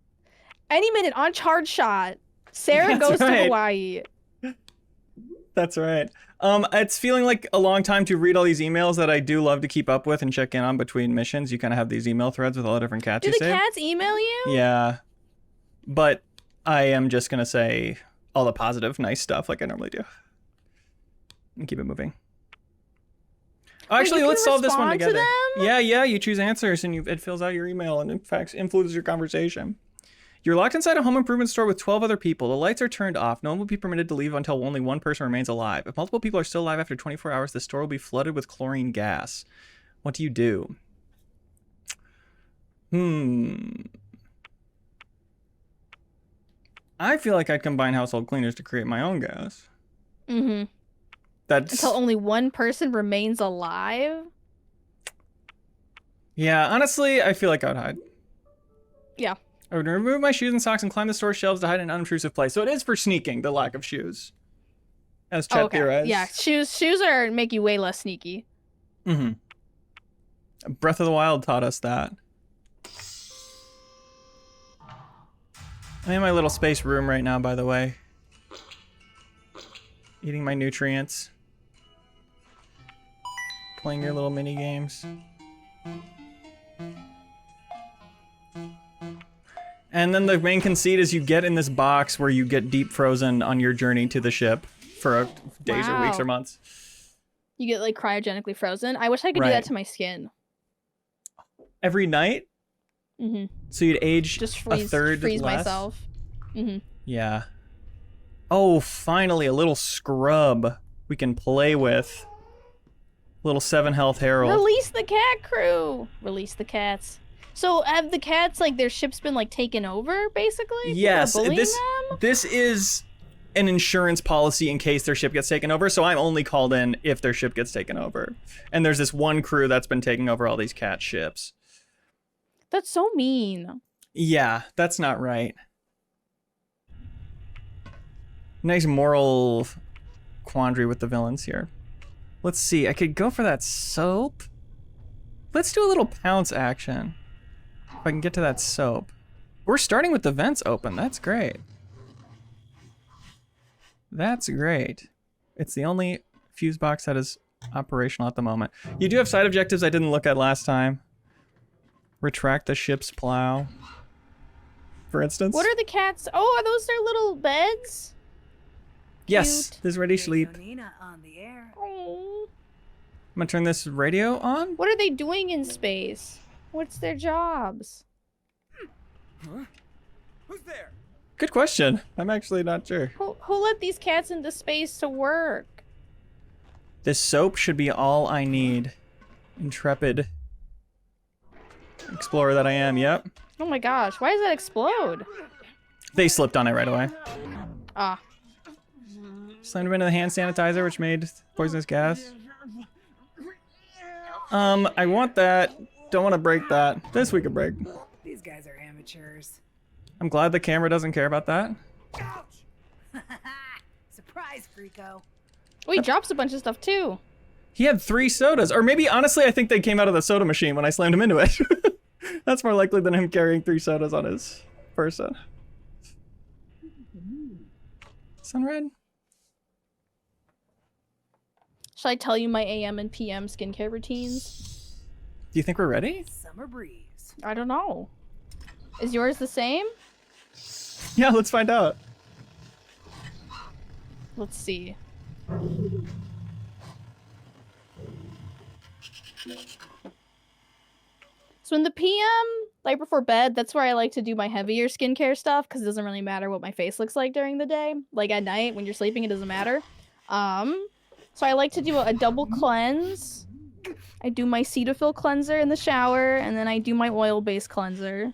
on Charge Shot, Sarah goes to Hawaii. That's right. It's feeling like a long time to read all these emails that I do love to keep up with and check in on between missions. You kind of have these email threads with all the different cats you save. Do the cats email you? Yeah. But I am just going to say all the positive, nice stuff like I normally do. And keep it moving. Oh, actually, let's solve this one together. Yeah, you choose answers and it fills out your email and in fact influences your conversation. You're locked inside a home improvement store with 12 other people. The lights are turned off. No one will be permitted to leave until only one person remains alive. If multiple people are still alive after 24 hours, the store will be flooded with chlorine gas. What do you do? I feel like I'd combine household cleaners to create my own gas. That's... Until only one person remains alive? Yeah, honestly, I feel like I'd hide. Yeah. I would remove my shoes and socks and climb the store shelves to hide in an unobtrusive place. So it is for sneaking, the lack of shoes. As Chet theorized. Yeah, shoes make you way less sneaky. Breath of the Wild taught us that. I'm in my little space room right now, by the way. Eating my nutrients. Playing your little mini games. And then the main conceit is you get in this box where you get deep frozen on your journey to the ship for days or weeks or months. You get like cryogenically frozen. I wish I could do that to my skin. Every night? So you'd age just a third freeze less? myself. Yeah. Oh, finally a little scrub we can play with. Little 7 health Harold. Release the cat crew. Release the cats. So have the cats, like, their ship's been, like, taken over, basically? Yes, this is an insurance policy in case their ship gets taken over, so I'm only called in if their ship gets taken over. And there's this one crew that's been taking over all these cat ships. That's so mean. Yeah, that's not right. Nice moral quandary with the villains here. Let's see, I could go for that soap. Let's do a little pounce action. If I can get to that soap. We're starting with the vents open. That's great. That's great. It's the only fuse box that is operational at the moment. You do have side objectives I didn't look at last time. Retract the ship's plow. For instance. What are the cats? Oh, are those their little beds? Yes, Cute. there's ready sleep. Oh. I'm gonna turn this radio on. What are they doing in space? What's their jobs? Huh? Who's there? Good question. I'm actually not sure. Who let these cats into space to work? This soap should be all I need. Intrepid explorer that I am, yep. Oh my gosh, why does that explode? They slipped on it right away. Ah. Slammed him into the hand sanitizer, which made poisonous gas. I want that. Don't want to break that. This we could break. These guys are amateurs. I'm glad the camera doesn't care about that. Ouch! Surprise, Freako. Oh, he drops a bunch of stuff too. He had 3 sodas. Or maybe, honestly, I think they came out of the soda machine when I slammed him into it. That's more likely than him carrying 3 sodas on his person. Sunred? Should I tell you my AM and PM skincare routines? Do you think we're ready? Summer breeze. I don't know. Is yours the same? Yeah, let's find out. Let's see. So in the PM, like before bed, that's where I like to do my heavier skincare stuff because it doesn't really matter what my face looks like during the day. Like at night when you're sleeping, it doesn't matter. So I like to do a double cleanse. I do my Cetaphil cleanser in the shower, and then I do my oil-based cleanser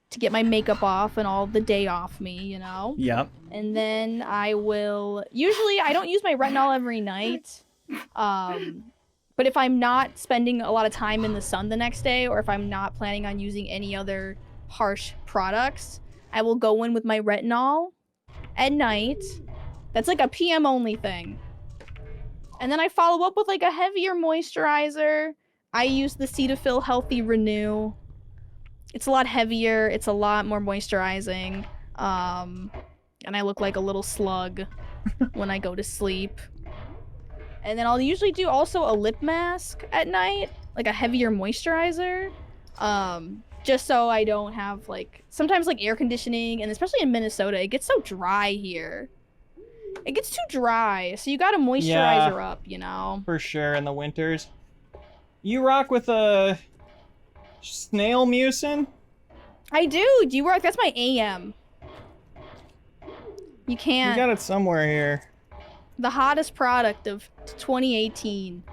to get my makeup off and all the day off me, you know? Yep. And then I will... Usually, I don't use my retinol every night. But if I'm not spending a lot of time in the sun the next day, or if I'm not planning on using any other harsh products, I will go in with my retinol at night. That's like a PM only thing. And then I follow up with like a heavier moisturizer. I use the Cetaphil Healthy Renew. It's a lot heavier. It's a lot more moisturizing. And I look like a little slug when I go to sleep. And then I'll usually do also a lip mask at night, like a heavier moisturizer. Just so I don't have like, sometimes like air conditioning, and especially in Minnesota, it gets so dry here. It gets too dry, so you gotta moisturize her up, you know? For sure, in the winters. You rock with a snail mucin? I do. Do you work? That's my AM. You can't. You got it somewhere here. The hottest product of 2018.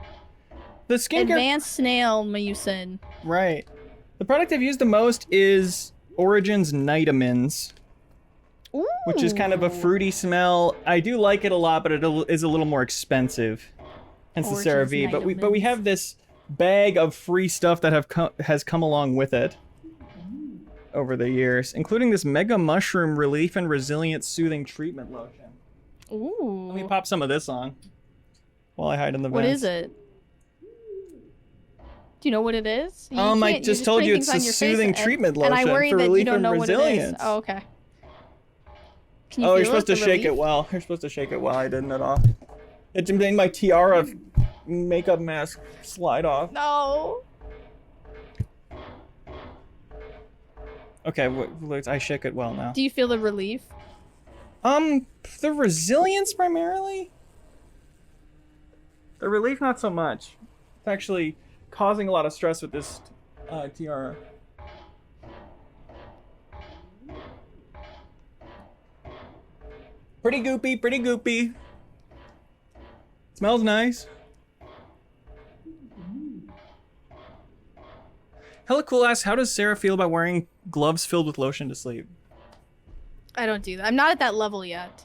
The skincare... Advanced snail mucin. Right. The product I've used the most is Origin's Nitamins. Ooh. Which is kind of a fruity smell. I do like it a lot, but it is a little more expensive. Hence the CeraVe. But we have this bag of free stuff that has come along with it over the years, including this Mega Mushroom Relief and Resilient Soothing Treatment Lotion. Ooh. Let me pop some of this on while I hide in the vents. What is it? Do you know what it is? I just told you it's a soothing treatment lotion for relief and resilience. Oh, okay. You're supposed to shake it well. You're supposed to shake it well. I didn't at all. It made my tiara makeup mask slide off. No. Okay, I shake it well now. Do you feel the relief? The resilience primarily. The relief, not so much. It's actually causing a lot of stress with this tiara. Pretty goopy, pretty goopy. Smells nice. Hella Cool asks, how does Sarah feel about wearing gloves filled with lotion to sleep? I don't do that. I'm not at that level yet.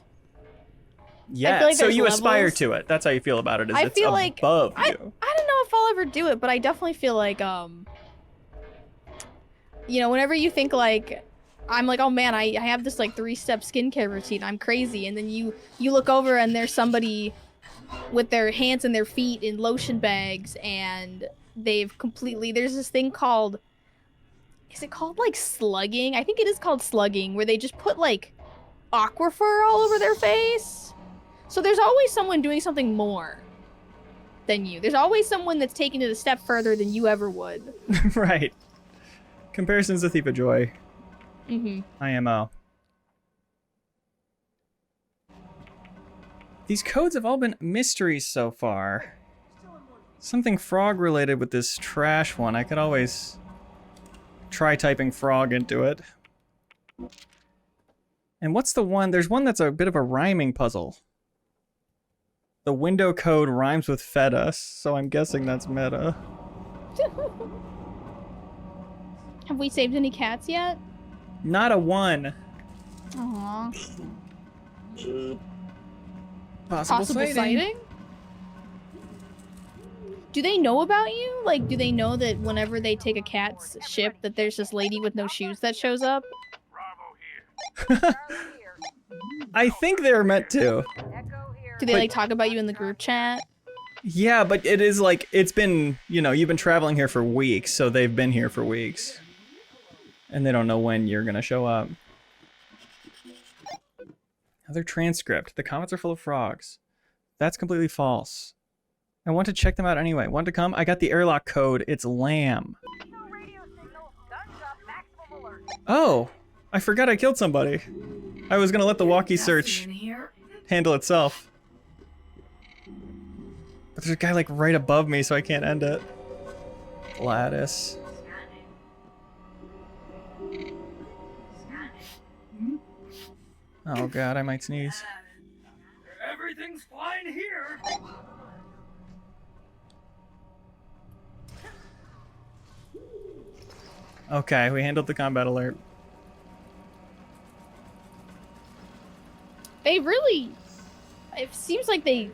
Yeah, like so you levels. Aspire to it. That's how you feel about it. Is I it's feel above like you. I don't know if I'll ever do it, but I definitely feel like you know, whenever you think like I'm like, oh man, I have this like 3-step skincare routine. I'm crazy, and then you look over and there's somebody with their hands and their feet in lotion bags, and they've completely. There's this thing called. Is it called like slugging? I think it is called slugging, where they just put like aquifer all over their face. So there's always someone doing something more than you. There's always someone that's taking it a step further than you ever would. Right. Comparisons to Thief of Joy. Mm-hmm. IMO. These codes have all been mysteries so far. Something frog related with this trash one. I could always try typing frog into it. And what's the one? There's one that's a bit of a rhyming puzzle. The window code rhymes with feta, so I'm guessing that's meta. Have we saved any cats yet? Not a one. Aww. Possible sighting. Do they know about you? Like, do they know that whenever they take a cat's ship, that there's this lady with no shoes that shows up? I think they're meant to. Do they like talk about you in the group chat? Yeah, but it is like, it's been, you know, you've been traveling here for weeks, so they've been here for weeks. And they don't know when you're gonna show up. Another transcript. The comments are full of frogs. That's completely false. I want to check them out anyway. Want to come? I got the airlock code. It's lamb. Oh, I forgot I killed somebody. I was gonna let the walkie search handle itself. But there's a guy like right above me, so I can't end it. Gladys. Oh god, I might sneeze. Everything's fine here. Okay, we handled the combat alert. They really... It seems like they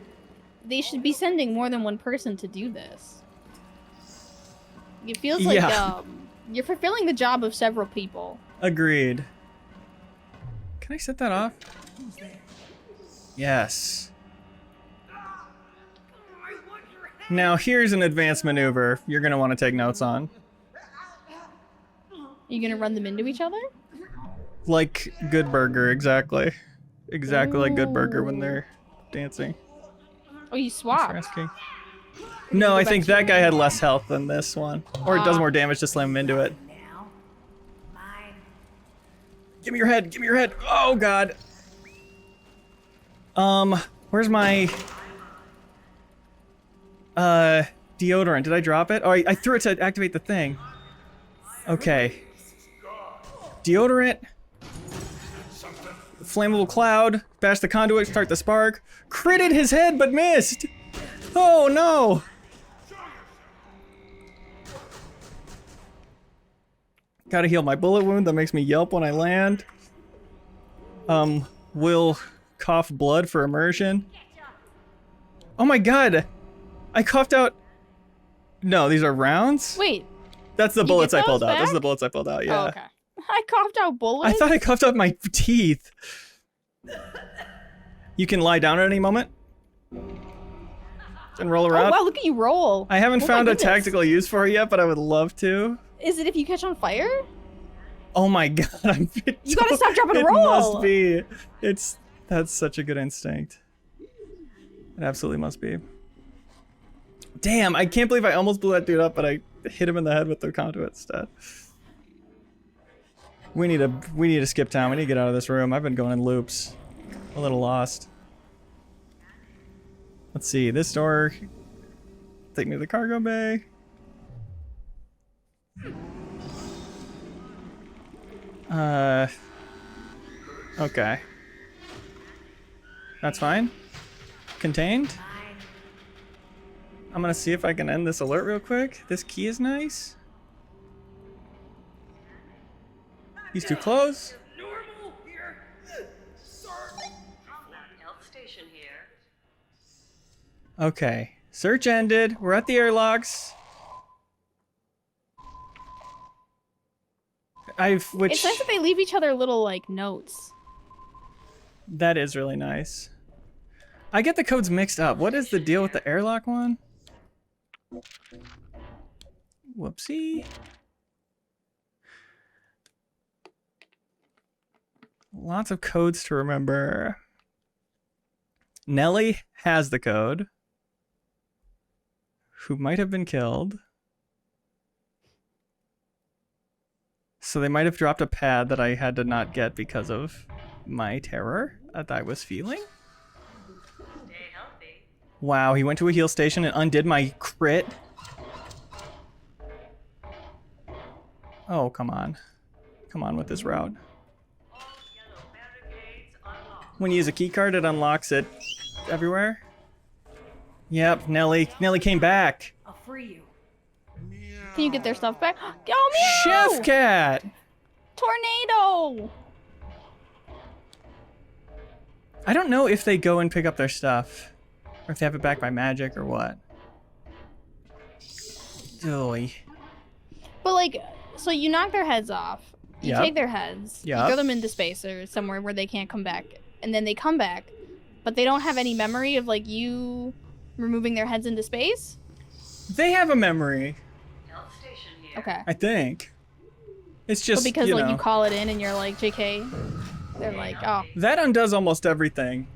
should be sending more than one person to do this. It feels like you're fulfilling the job of several people. Agreed. Can I set that off? Yes. Now here's an advanced maneuver you're gonna want to take notes on. You gonna run them into each other? Like Good Burger, exactly. Exactly like Good Burger when they're dancing. Oh, you Thanks for swapped. asking. No, I think that guy had less health than this one. Or it does more damage to slam him into it. Give me your head, give me your head. Oh god. Where's my deodorant? Did I drop it? Oh, I threw it to activate the thing. Okay. Deodorant. Flammable cloud. Bash the conduit, start the spark. Critted his head but missed. Oh no. Gotta heal my bullet wound that makes me yelp when I land. Will cough blood for immersion. Oh my god! I coughed out... No, these are rounds? Wait. That's the bullets I pulled out. back? Those are the bullets I pulled out, yeah. Oh, okay. I coughed out bullets? I thought I coughed out my teeth. You can lie down at any moment. And roll around. Oh wow, look at you roll. I haven't Oh my found a goodness. tactical use for it yet, but I would love to. Is it if you catch on fire? Oh my god, You gotta stop, drop, and it roll! must be. That's such a good instinct. It absolutely must be. Damn, I can't believe I almost blew that dude up, but I hit him in the head with the conduit instead. We need to skip town. We need to get out of this room. I've been going in loops. A little lost. Let's see, this door. Take me to the cargo bay. Okay. That's fine. Contained. I'm gonna see if I can end this alert real quick. This key is nice. He's too close. Normal here. Health station here. Okay. Search ended. We're at the airlocks. It's nice that they leave each other little, like, notes. That is really nice. I get the codes mixed up. What is the deal with the airlock one? Whoopsie. Lots of codes to remember. Nellie has the code. Who might have been killed. So they might have dropped a pad that I had to not get because of my terror that I was feeling. Stay healthy. Wow, he went to a heal station and undid my crit. Oh, come on. Come on with this route. All yellow barricades unlocked. When you use a keycard, it unlocks it everywhere. Yep, Nellie came back. I'll free you. Can you get their stuff back? Oh, meow! Chef Cat! Tornado! I don't know if they go and pick up their stuff, or if they have it back by magic or what. Oy. But like, so you knock their heads off. You Yep. take their heads. Yep. You throw them into space or somewhere where they can't come back, and then they come back, but they don't have any memory of like you removing their heads into space. They have a memory, Health station here. Okay. I think. It's But just, because you like know, you call it in and you're like, JK, they're like, oh. that undoes almost everything.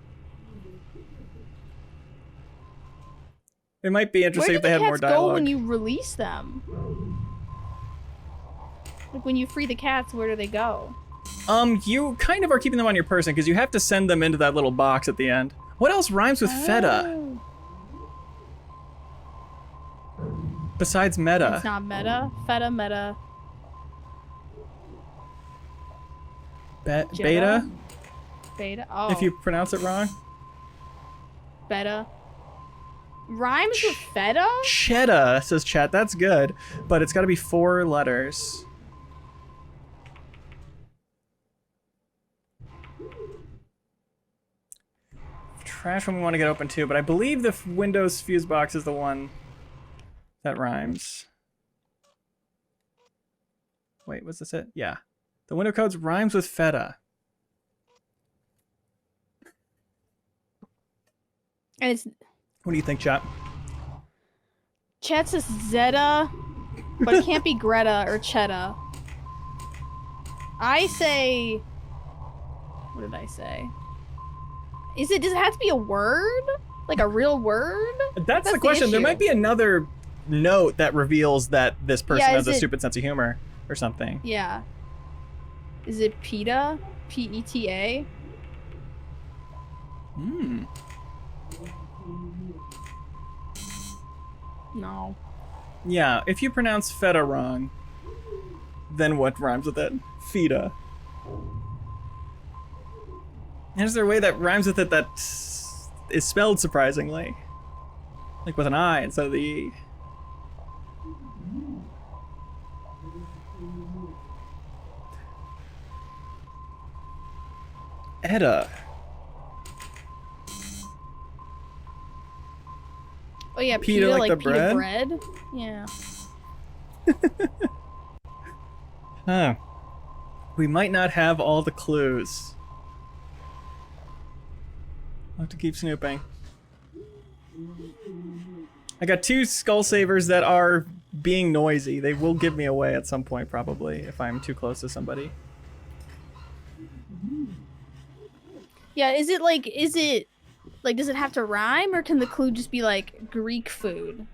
It might be Where interesting do if they the had more cats go dialogue. when you release them? Like when you free the cats, where do they go? You kind of are keeping them on your person because you have to send them into that little box at the end. What else rhymes with feta Oh. besides meta? It's not meta. Feta, meta. Beta? Jetta? Beta. Oh. If you pronounce it wrong? Beta. Rhymes with feta? Cheddar, says chat. That's good. But it's got to be 4 letters. Trash one we want to get open too, but I believe the Windows fuse box is the one that rhymes. Wait, was this it? Yeah. The window codes rhymes with feta. And it's What do you think, chat? chat says Zeta, but it can't be Greta or Chetta. I say. What did I say? Does it have to be a word? Like a real word? That's the question. There issue. might be another note that reveals that this person Yeah, has is a it- stupid sense of humor or something. Yeah. Is it PETA? PETA? Hmm. No. Yeah, if you pronounce feta wrong, then what rhymes with it? Feta. Is there a way that rhymes with it that is spelled surprisingly? Like with an I instead of the E. Edda. Oh yeah, Pita PETA, like like the pita bread? bread? Yeah. Huh. We might not have all the clues. I'll have to keep snooping. I got 2 skull savers that are being noisy. They will give me away at some point, probably, if I'm too close to somebody. Yeah, is it does it have to rhyme or can the clue just be like Greek food?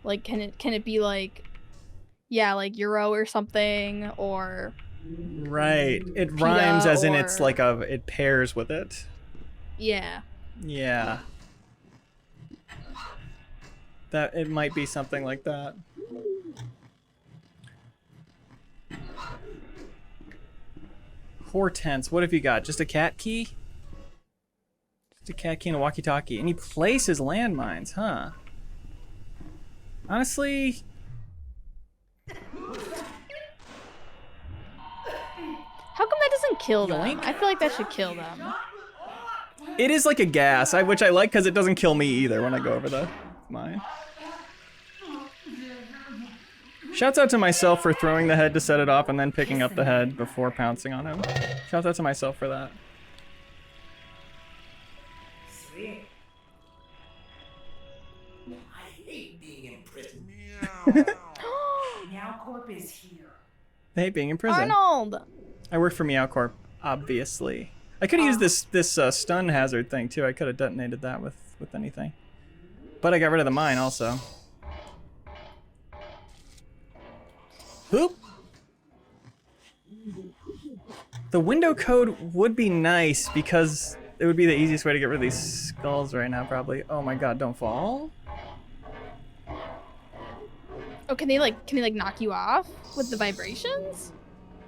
Like can it be like yeah, like Euro or something or Right. It Pita rhymes as in it's or- like it pairs with it. yeah. Yeah. That it might be something like that. Hortense, what have you got? Just a cat key? Just a cat key and a walkie-talkie. And he places landmines, huh? Honestly, How come that doesn't kill them? Yoink. I feel like that should kill them. it is like a gas, which I like because it doesn't kill me either when I go over the mine. Shouts out to myself for throwing the head to set it off and then picking up the head before pouncing on him. Shouts out to myself for that. Sweet. I hate being in prison. Meow Corp is here. I hate being in prison. Arnold! I work for Meow Corp, obviously. I could have used this stun hazard thing too. I could have detonated that with anything. But I got rid of the mine also. Hoop. The window code would be nice because it would be the easiest way to get rid of these skulls right now, probably. Oh my god, don't fall. Oh, can they knock you off with the vibrations?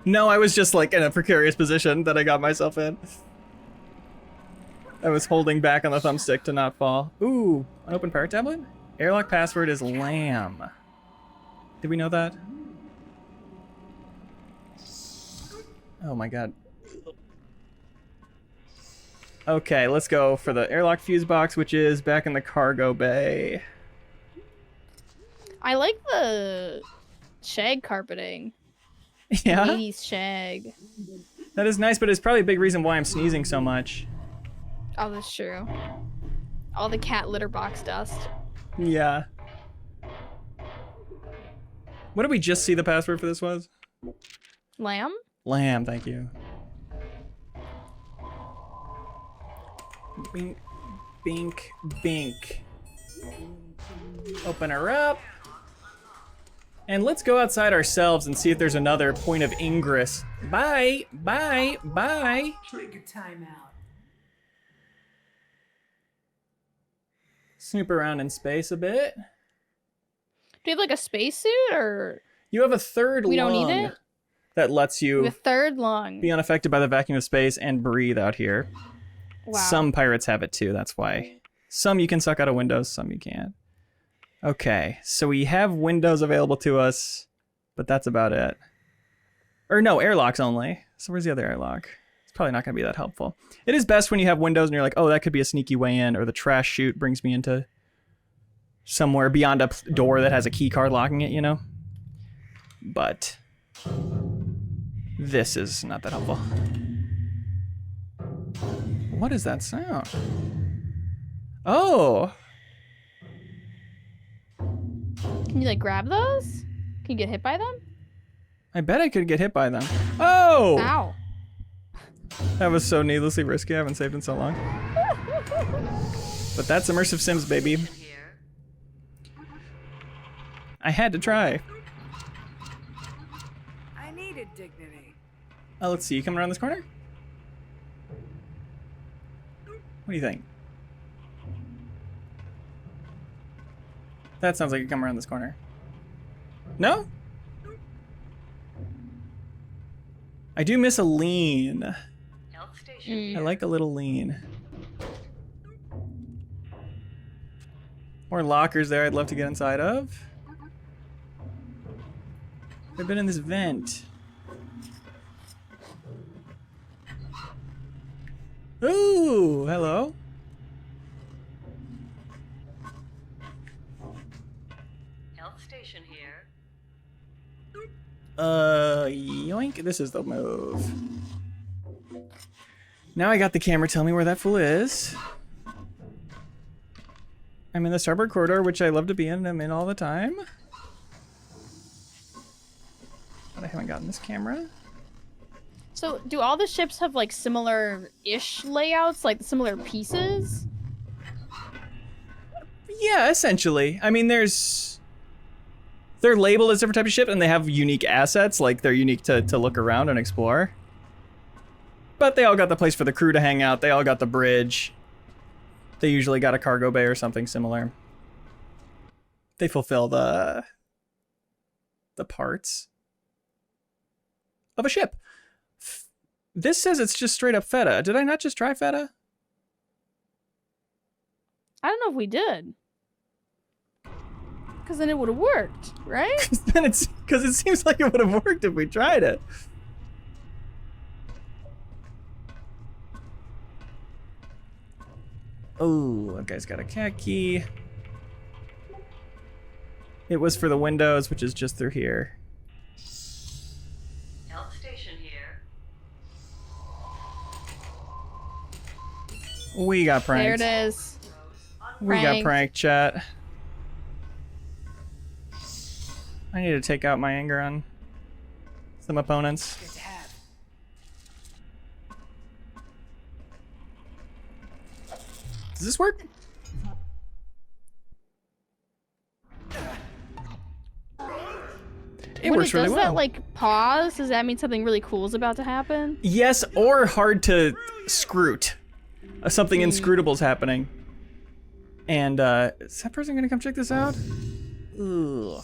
No, I was just like in a precarious position that I got myself in. I was holding back on the thumbstick to not fall. Ooh, an open power tablet? Airlock password is lamb. Did we know that? Oh my god. Okay, let's go for the airlock fuse box, which is back in the cargo bay. I like the shag carpeting. Yeah, 80s shag. that is nice, but it's probably a big reason why I'm sneezing so much. Oh, that's true. All the cat litter box dust. Yeah. What did we just see the password for this was? Lamb? Lamb, thank you. Bink, bink, bink. Open her up. And let's go outside ourselves and see if there's another point of ingress. Bye, bye, bye. Trigger timeout. Snoop around in space a bit. Do you have like a spacesuit or You have a third we lung don't need it? that lets You you have a third lung? be unaffected by the vacuum of space and breathe out here. Wow. Some pirates have it too, that's why. Some you can suck out of windows, some you can't. Okay, so we have windows available to us, but that's about it. Or no, airlocks only. So where's the other airlock? It's probably not going to be that helpful. It is best when you have windows and you're like, oh, that could be a sneaky way in, or the trash chute brings me into somewhere beyond a door that has a key card locking it, you know? But this is not that helpful. What is that sound? Oh! Can you like grab those? Can you get hit by them? I bet I could get hit by them. Oh! Ow. That was so needlessly risky. I haven't saved in so long. But that's immersive Sims, baby. Here. I had to try. I needed dignity. Oh, let's see. You coming around this corner? What do you think? That sounds like you come around this corner. No? I do miss a lean. Health station. I like a little lean. More lockers there I'd love to get inside of. I've been in this vent. Ooh, hello. Health station here. Yoink. This is the move. Now I got the camera tell me where that fool is. I'm in the starboard corridor, which I love to be in. I'm in all the time. But I haven't gotten this camera. So, do all the ships have like similar-ish layouts, like similar pieces? Yeah, essentially. I mean, they're labeled as different type of ship, and they have unique assets, like they're unique to look around and explore. But they all got the place for the crew to hang out. They all got the bridge. They usually got a cargo bay or something similar. They fulfill the parts of a ship. This says it's just straight up feta. Did I not just try feta? I don't know if we did. Because then it would have worked, right? Because it seems like it would have worked if we tried it. Oh, that guy's got a cat key. It was for the windows, which is just through here. Health station here. We got pranked. There it is. We got pranked, chat. I need to take out my anger on some opponents. Good to have. Does this work? It When works it really does well. that like pause, does that mean something really cool is about to happen? Yes, or hard to scroot. Something inscrutable is happening. And is that person gonna come check this out? Ugh.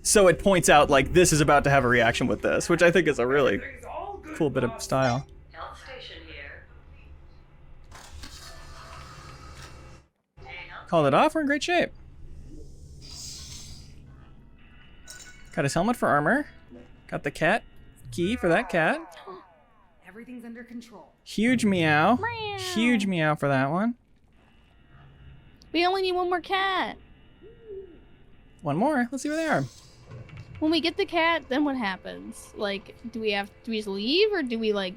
So it points out like this is about to have a reaction with this, which I think is a really Everything's all good, cool bit of boss. style. Health station here. Hey, health. Called it off, we're in great shape. Got his helmet for armor. Got the cat key for that cat. Everything's under control. Huge meow. Meow. Huge meow for that one. We only need one more cat. One more. Let's see where they are. When we get the cat, then what happens? Like, do we just leave, or do we like?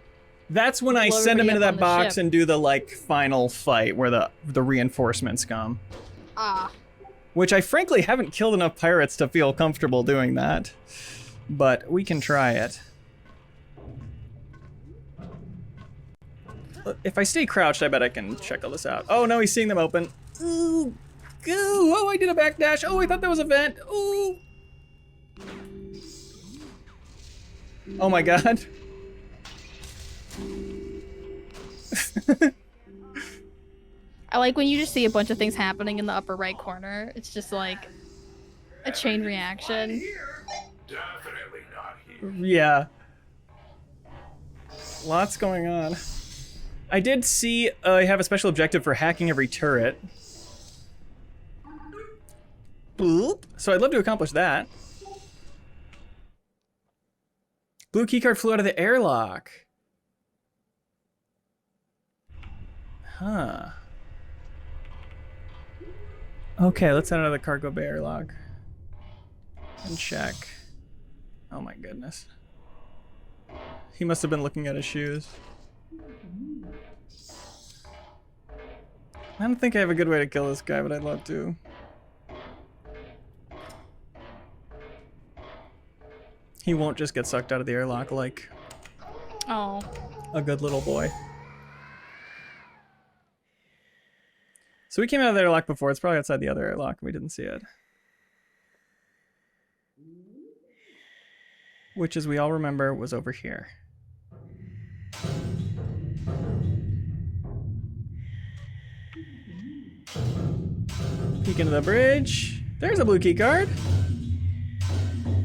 That's when I Blow send them into everybody that up on the box ship. and do the like final fight where the reinforcements come. Ah. Which I frankly haven't killed enough pirates to feel comfortable doing that. But we can try it. If I stay crouched, I bet I can check all this out. Oh no, he's seeing them open. Ooh. Goo. Oh, I did a backdash. Oh, I thought that was a vent. Ooh. Oh my god. I like when you just see a bunch of things happening in the upper right corner. It's just like a chain reaction. Definitely not here. Yeah. Lots going on. I did see I have a special objective for hacking every turret. Boop. So I'd love to accomplish that. Blue keycard flew out of the airlock. Huh. Okay, let's head out of the cargo bay airlock. And check. Oh my goodness. He must have been looking at his shoes. I don't think I have a good way to kill this guy, but I'd love to. He won't just get sucked out of the airlock like Oh. a good little boy. So we came out of the airlock before. It's probably outside the other airlock. We didn't see it. Which, as we all remember, was over here. Peek into the bridge. There's a blue key card.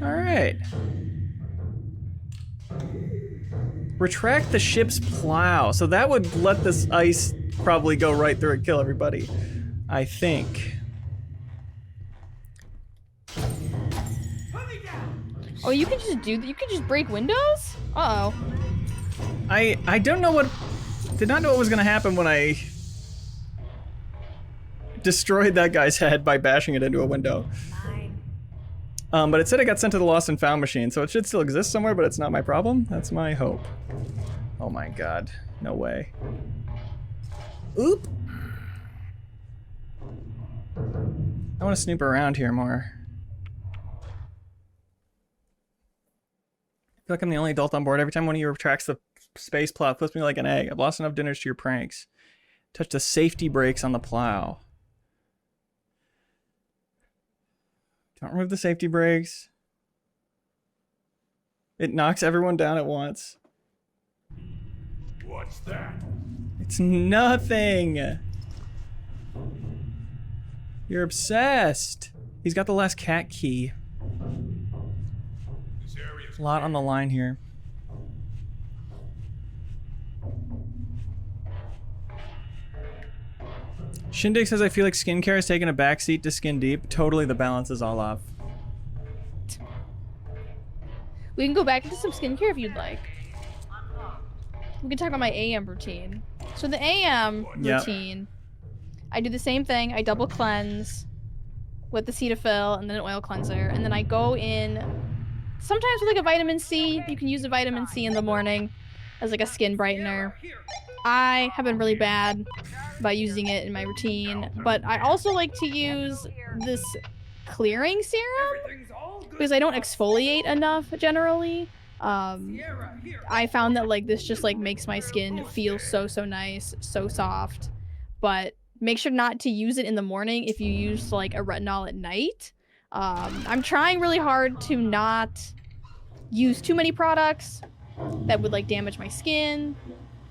All right. Retract the ship's plow. So that would let this ice probably go right through and kill everybody, I think. Oh, you can just do that. You can just break windows? Uh-oh. I don't know what... Did not know what was going to happen when I destroyed that guy's head by bashing it into a window. But it said it got sent to the lost and found machine, so it should still exist somewhere, but it's not my problem. That's my hope. Oh my god. No way. Oop! I want to snoop around here more. I feel like I'm the only adult on board. Every time one of you retracts the space plow, it flips me like an egg. I've lost enough dinners to your pranks. Touch the safety brakes on the plow. Don't remove the safety brakes. It knocks everyone down at once. What's that? It's nothing. You're obsessed. He's got the last cat key. This area's A lot on the line here. Shindig says, I feel like skincare has taken a backseat to skin deep. Totally, the balance is all off. We can go back into some skincare if you'd like. We can talk about my AM routine. So the AM Yep. routine, I do the same thing. I double cleanse with the Cetaphil and then an oil cleanser. And then I go in sometimes with like a vitamin C. You can use a vitamin C in the morning as like a skin brightener. I have been really bad by using it in my routine, but I also like to use this clearing serum because I don't exfoliate enough generally. I found that like this just like makes my skin feel so nice, so soft. But make sure not to use it in the morning if you use like a retinol at night. I'm trying really hard to not use too many products that would like damage my skin.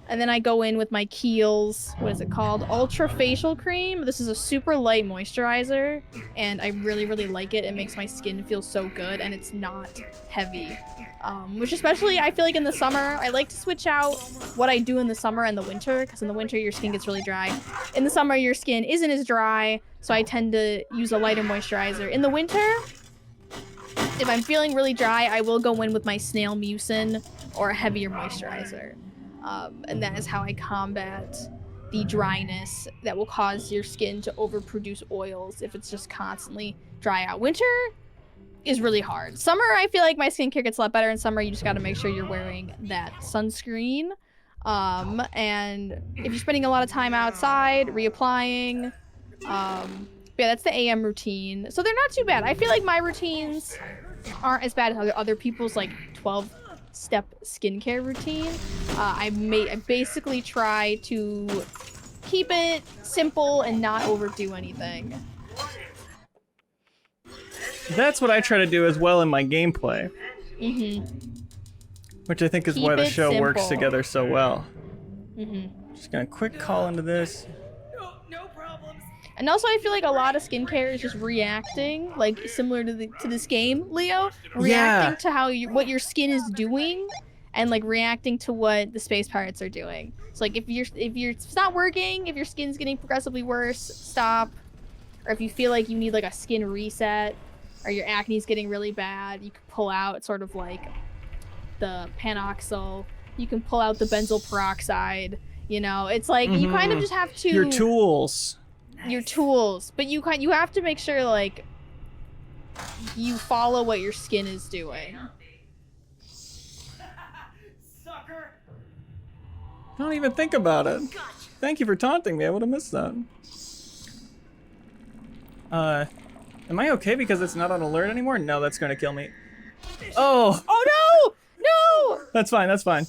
And then I go in with my Kiehl's, what is it called? Ultra Facial Cream. This is a super light moisturizer, and I really like it. It makes my skin feel so good, and it's not heavy. Which especially, I feel like in the summer, I like to switch out what I do in the summer and the winter, because in the winter, your skin gets really dry. In the summer, your skin isn't as dry, so I tend to use a lighter moisturizer. In the winter, if I'm feeling really dry, I will go in with my Snail Mucin or a heavier moisturizer. And that is how I combat the dryness that will cause your skin to overproduce oils if it's just constantly dry out. Winter is really hard. Summer, I feel like my skincare gets a lot better. In summer, you just got to make sure you're wearing that sunscreen. And if you're spending a lot of time outside, reapplying, yeah, that's the AM routine. So they're not too bad. I feel like my routines aren't as bad as other people's like 12-step skincare routine. I basically try to keep it simple and not overdo anything. That's what I try to do as well in my gameplay. Which I think is Keep why the it show works simple. together so well. Just gonna quick call into this. No problems. And also, I feel like a lot of skincare is just reacting, like similar to this game, Leo. Reacting to how what your skin is doing, and like reacting to what the space pirates are doing. So like if it's not working, if your skin's getting progressively worse, stop. Or if you feel like you need like a skin reset, or your acne's getting really bad, you can pull out sort of like the panoxyl. You can pull out the benzoyl peroxide. You know, it's like you kind of just have to Your tools. your tools, but you have to make sure like you follow what your skin is doing. Sucker. Don't even think about it. Thank you for taunting me. I would have missed that. Am I okay because it's not on alert anymore? No, that's gonna kill me. Oh! Oh no! No! That's fine, that's fine.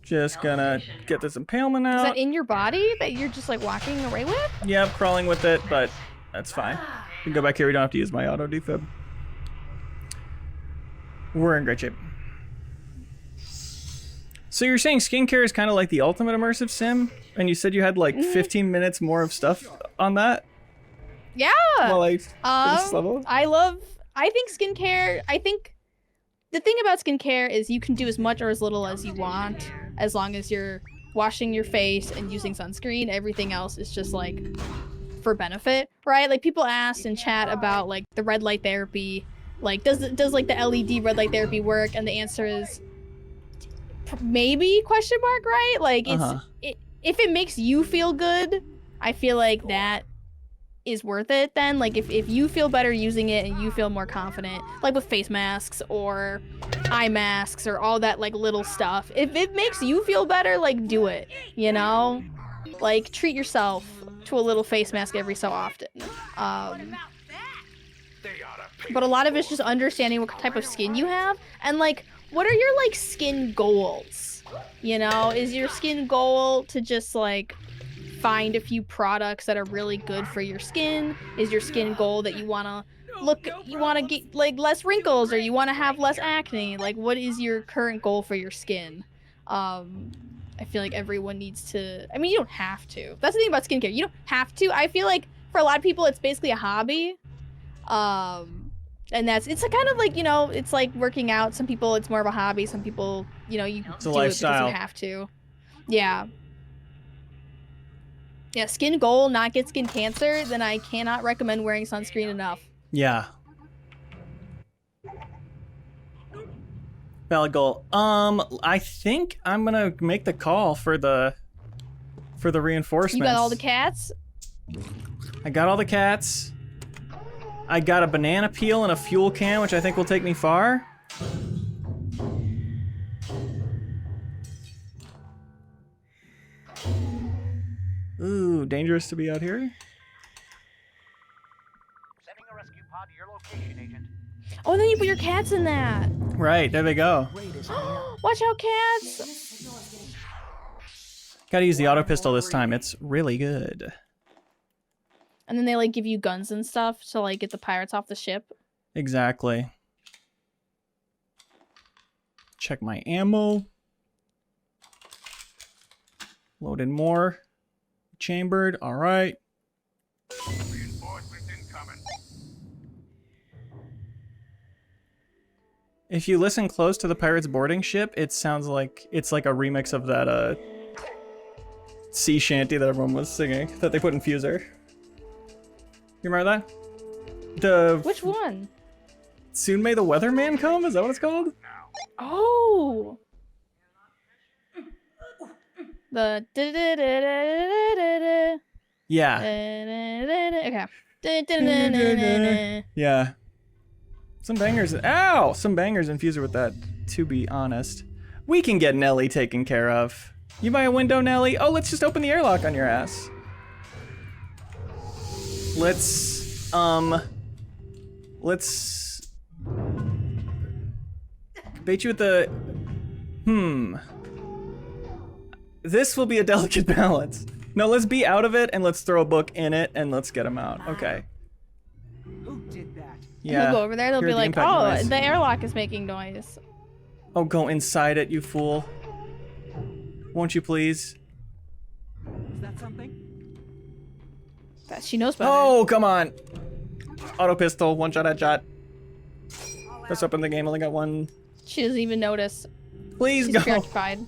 Just gonna get this impalement Is out. that in your body that you're just like walking away with? Yep, crawling with it, but that's fine. We can go back here, we don't have to use my auto defib. We're in great shape. So you're saying skincare is kind of like the ultimate immersive sim? And you said you had like 15 minutes more of stuff on that? Yeah. Well, like, this level? I think skincare, the thing about skincare is you can do as much or as little as you want, as long as you're washing your face and using sunscreen. Everything else is just like for benefit, right? Like people asked in chat about like the red light therapy, like does like the LED red light therapy work? And the answer is maybe, question mark, right? Like if it makes you feel good, I feel like that is worth it then. Like if you feel better using it and you feel more confident, like with face masks or eye masks or all that like little stuff, if it makes you feel better, like do it, you know? Like treat yourself to a little face mask every so often. But a lot of it's just understanding what type of skin you have and like what are your like skin goals? You know, is your skin goal to just like find a few products that are really good for your skin? Is your skin goal that you want to get like less wrinkles, or you want to have less acne? Like what is your current goal for your skin? I feel like everyone needs to, I mean, you don't have to. That's the thing about skincare. You don't have to. I feel like for a lot of people it's basically a hobby. And it's kind of like, you know, it's like working out. Some people it's more of a hobby. Some people, you know, you It's a do lifestyle. it because you have to. Yeah. Yeah, skin goal, not get skin cancer, then I cannot recommend wearing sunscreen enough. Yeah. Valid goal. I think I'm gonna make the call for the reinforcements. You got all the cats? I got all the cats. I got a banana peel and a fuel can, which I think will take me far. Ooh, dangerous to be out here. Sending a rescue pod to your location, Agent. Oh, and then you put your cats in that. Right, there they go. Watch out, cats! Gotta use the auto pistol this time. It's really good. And then they like give you guns and stuff to like get the pirates off the ship. Exactly. Check my ammo. Load in more. Chambered. All right. Reinforcements incoming. If you listen close to the pirates boarding ship, it sounds like it's like a remix of that sea shanty that everyone was singing that they put in Fuser. You remember that? Which one? Soon May the Weatherman Come? Is that what it's called? Oh! The Yeah. okay. Yeah. Some bangers. Ow! Some bangers infused with that, to be honest. We can get Nelly taken care of. You buy a window, Nelly? Oh, let's just open the airlock on your ass. Let's bait you with the, This will be a delicate balance. No, let's be out of it and let's throw a book in it and let's get him out. Okay. Who did that? Yeah. He'll go over there, they'll hear be the like, impact oh, noise. the airlock is making noise. Oh, go inside it, you fool. Won't you please? Is that something? That she knows better. Oh, come on. Auto pistol, one shot headshot. Press open the game, only got one. She doesn't even notice. Please She's go. preoccupied.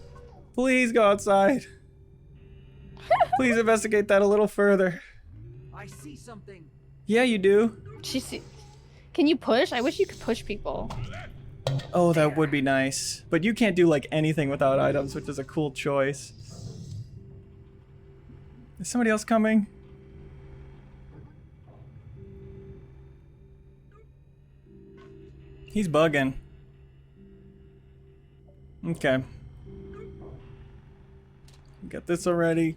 Please go outside. Please investigate that a little further. I see something. Yeah, you do. Can you push? I wish you could push people. Oh, that would be nice. But you can't do like anything without items, which is a cool choice. Is somebody else coming? He's bugging. Okay. Got this already.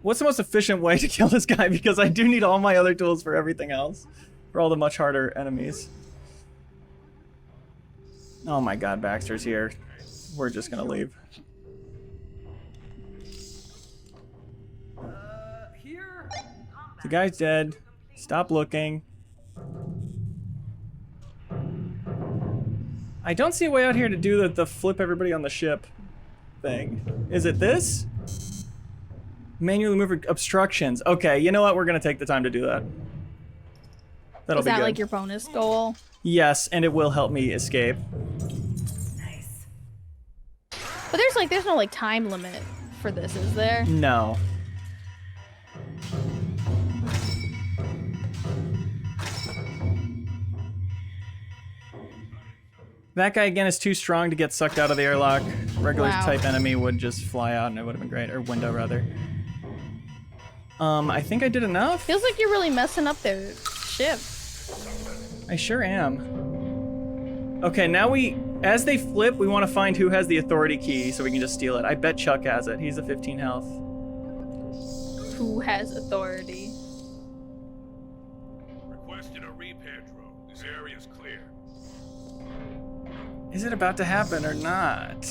What's the most efficient way to kill this guy? Because I do need all my other tools for everything else. For all the much harder enemies. Oh my god, Baxter's here. We're just gonna leave. Here? The guy's dead. Stop looking. I don't see a way out here to do the flip everybody on the ship thing. Is it this? Manually move obstructions. Okay, you know what? We're gonna take the time to do that. That'll Is be that good. like your bonus goal? Yes, and it will help me escape. Nice. But there's no like time limit for this, is there? No. That guy again is too strong to get sucked out of the airlock. Regular Wow. type enemy would just fly out and it would have been great. Or window rather. I think I did enough. Feels like you're really messing up their ship. I sure am. Okay, now as they flip, we want to find who has the authority key so we can just steal it. I bet Chuck has it. He's a 15 health. Who has authority? Requesting a repair drone. This area's clear. Is it about to happen or not?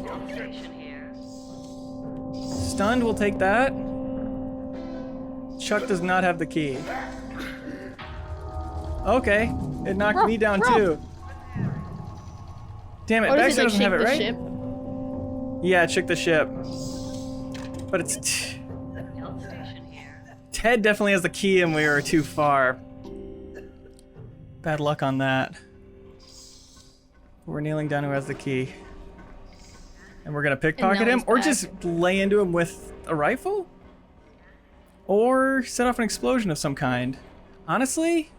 Health station here. Stunned will take that. Chuck does not have the key. Okay, it knocked me down too. Damn it, Or does Baxter it like doesn't shake have it, the right? ship? Yeah, check the ship. But it's Health station here. Ted definitely has the key and we were too far. Bad luck on that. We're kneeling down who has the key. And we're gonna pickpocket him, he's or back. just lay into him with a rifle? Or set off an explosion of some kind. Honestly?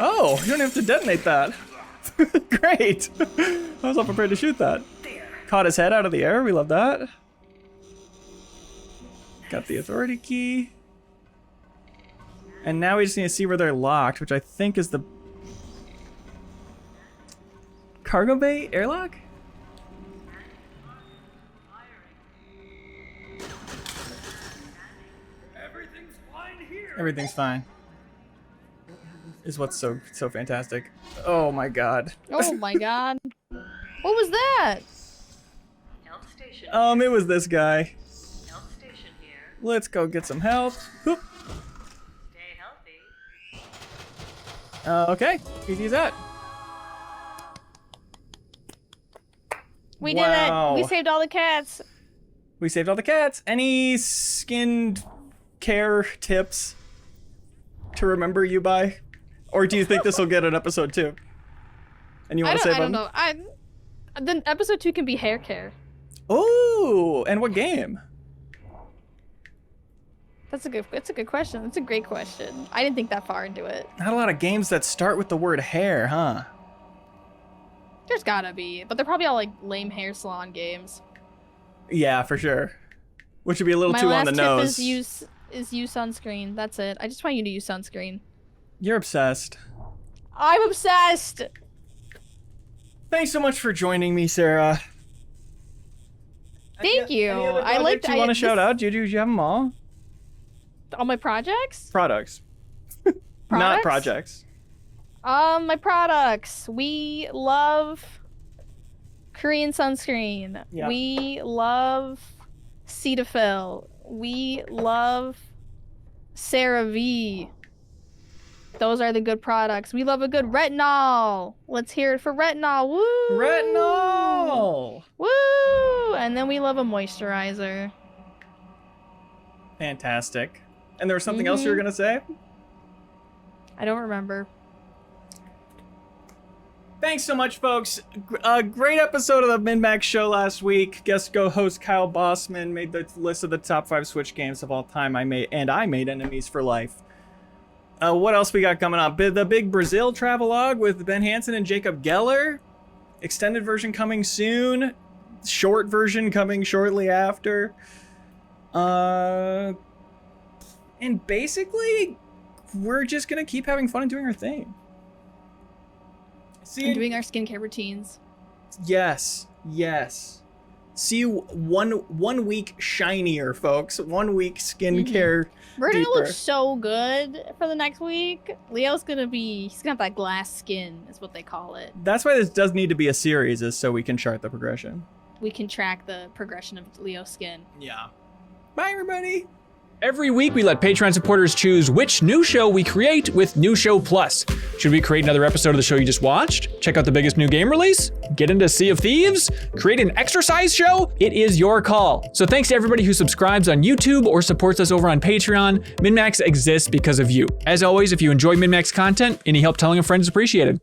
Oh, you don't have to detonate that. Great! I was not prepared to shoot that. Caught his head out of the air, we love that. Got the authority key. And now we just need to see where they're locked, which I think is the cargo bay airlock? Everything's fine here. Everything's fine. Is what's so fantastic. Oh my god. Oh my god. What was that? Health station. It was this guy. Health station here. Let's go get some health. Whoop. Stay healthy. Okay, easy as that. We Wow. did it. We saved all the cats. We saved all the cats. Any skin care tips to remember you by? Or do you think this will get an episode 2? And you want to save I don't them? know. Then episode 2 can be hair care. Oh, and what game? That's a good question. That's a great question. I didn't think that far into it. Not a lot of games that start with the word hair, huh? There's gotta be, but they're probably all like lame hair salon games. Yeah, for sure. Which would be a little too on the My last nose. tip is use sunscreen. That's it. I just want you to use sunscreen. You're obsessed. I'm obsessed. Thanks so much for joining me, Sarah. Thank you. Any other I liked. projects you want to shout out? Did you have them all? All my projects. Products. Not projects. My products. We love Korean sunscreen. Yeah. We love Cetaphil. We love CeraVe. Those are the good products. We love a good retinol. Let's hear it for retinol. Woo! Retinol! Woo! And then we love a moisturizer. Fantastic. And there was something else you were going to say? I don't remember. Thanks so much, folks. A great episode of the MinnMax show last week. Guest co-host Kyle Bossman made the list of the top 5 Switch games of all time. I made Enemies for Life. What else we got coming up? The big Brazil travelogue with Ben Hansen and Jacob Geller. Extended version coming soon. Short version coming shortly after. And basically, we're just gonna keep having fun and doing our thing. And doing our skincare routines. Yes. See you one week shinier, folks. 1 week skincare. We're gonna deeper. look so good for the next week. Leo's gonna have that glass skin, is what they call it. That's why this does need to be a series, is so we can chart the progression. We can track the progression of Leo's skin. Yeah. Bye, everybody. Every week, we let Patreon supporters choose which new show we create with New Show Plus. Should we create another episode of the show you just watched? Check out the biggest new game release? Get into Sea of Thieves? Create an exercise show? It is your call. So thanks to everybody who subscribes on YouTube or supports us over on Patreon. MinnMax exists because of you. As always, if you enjoy MinnMax content, any help telling a friend is appreciated.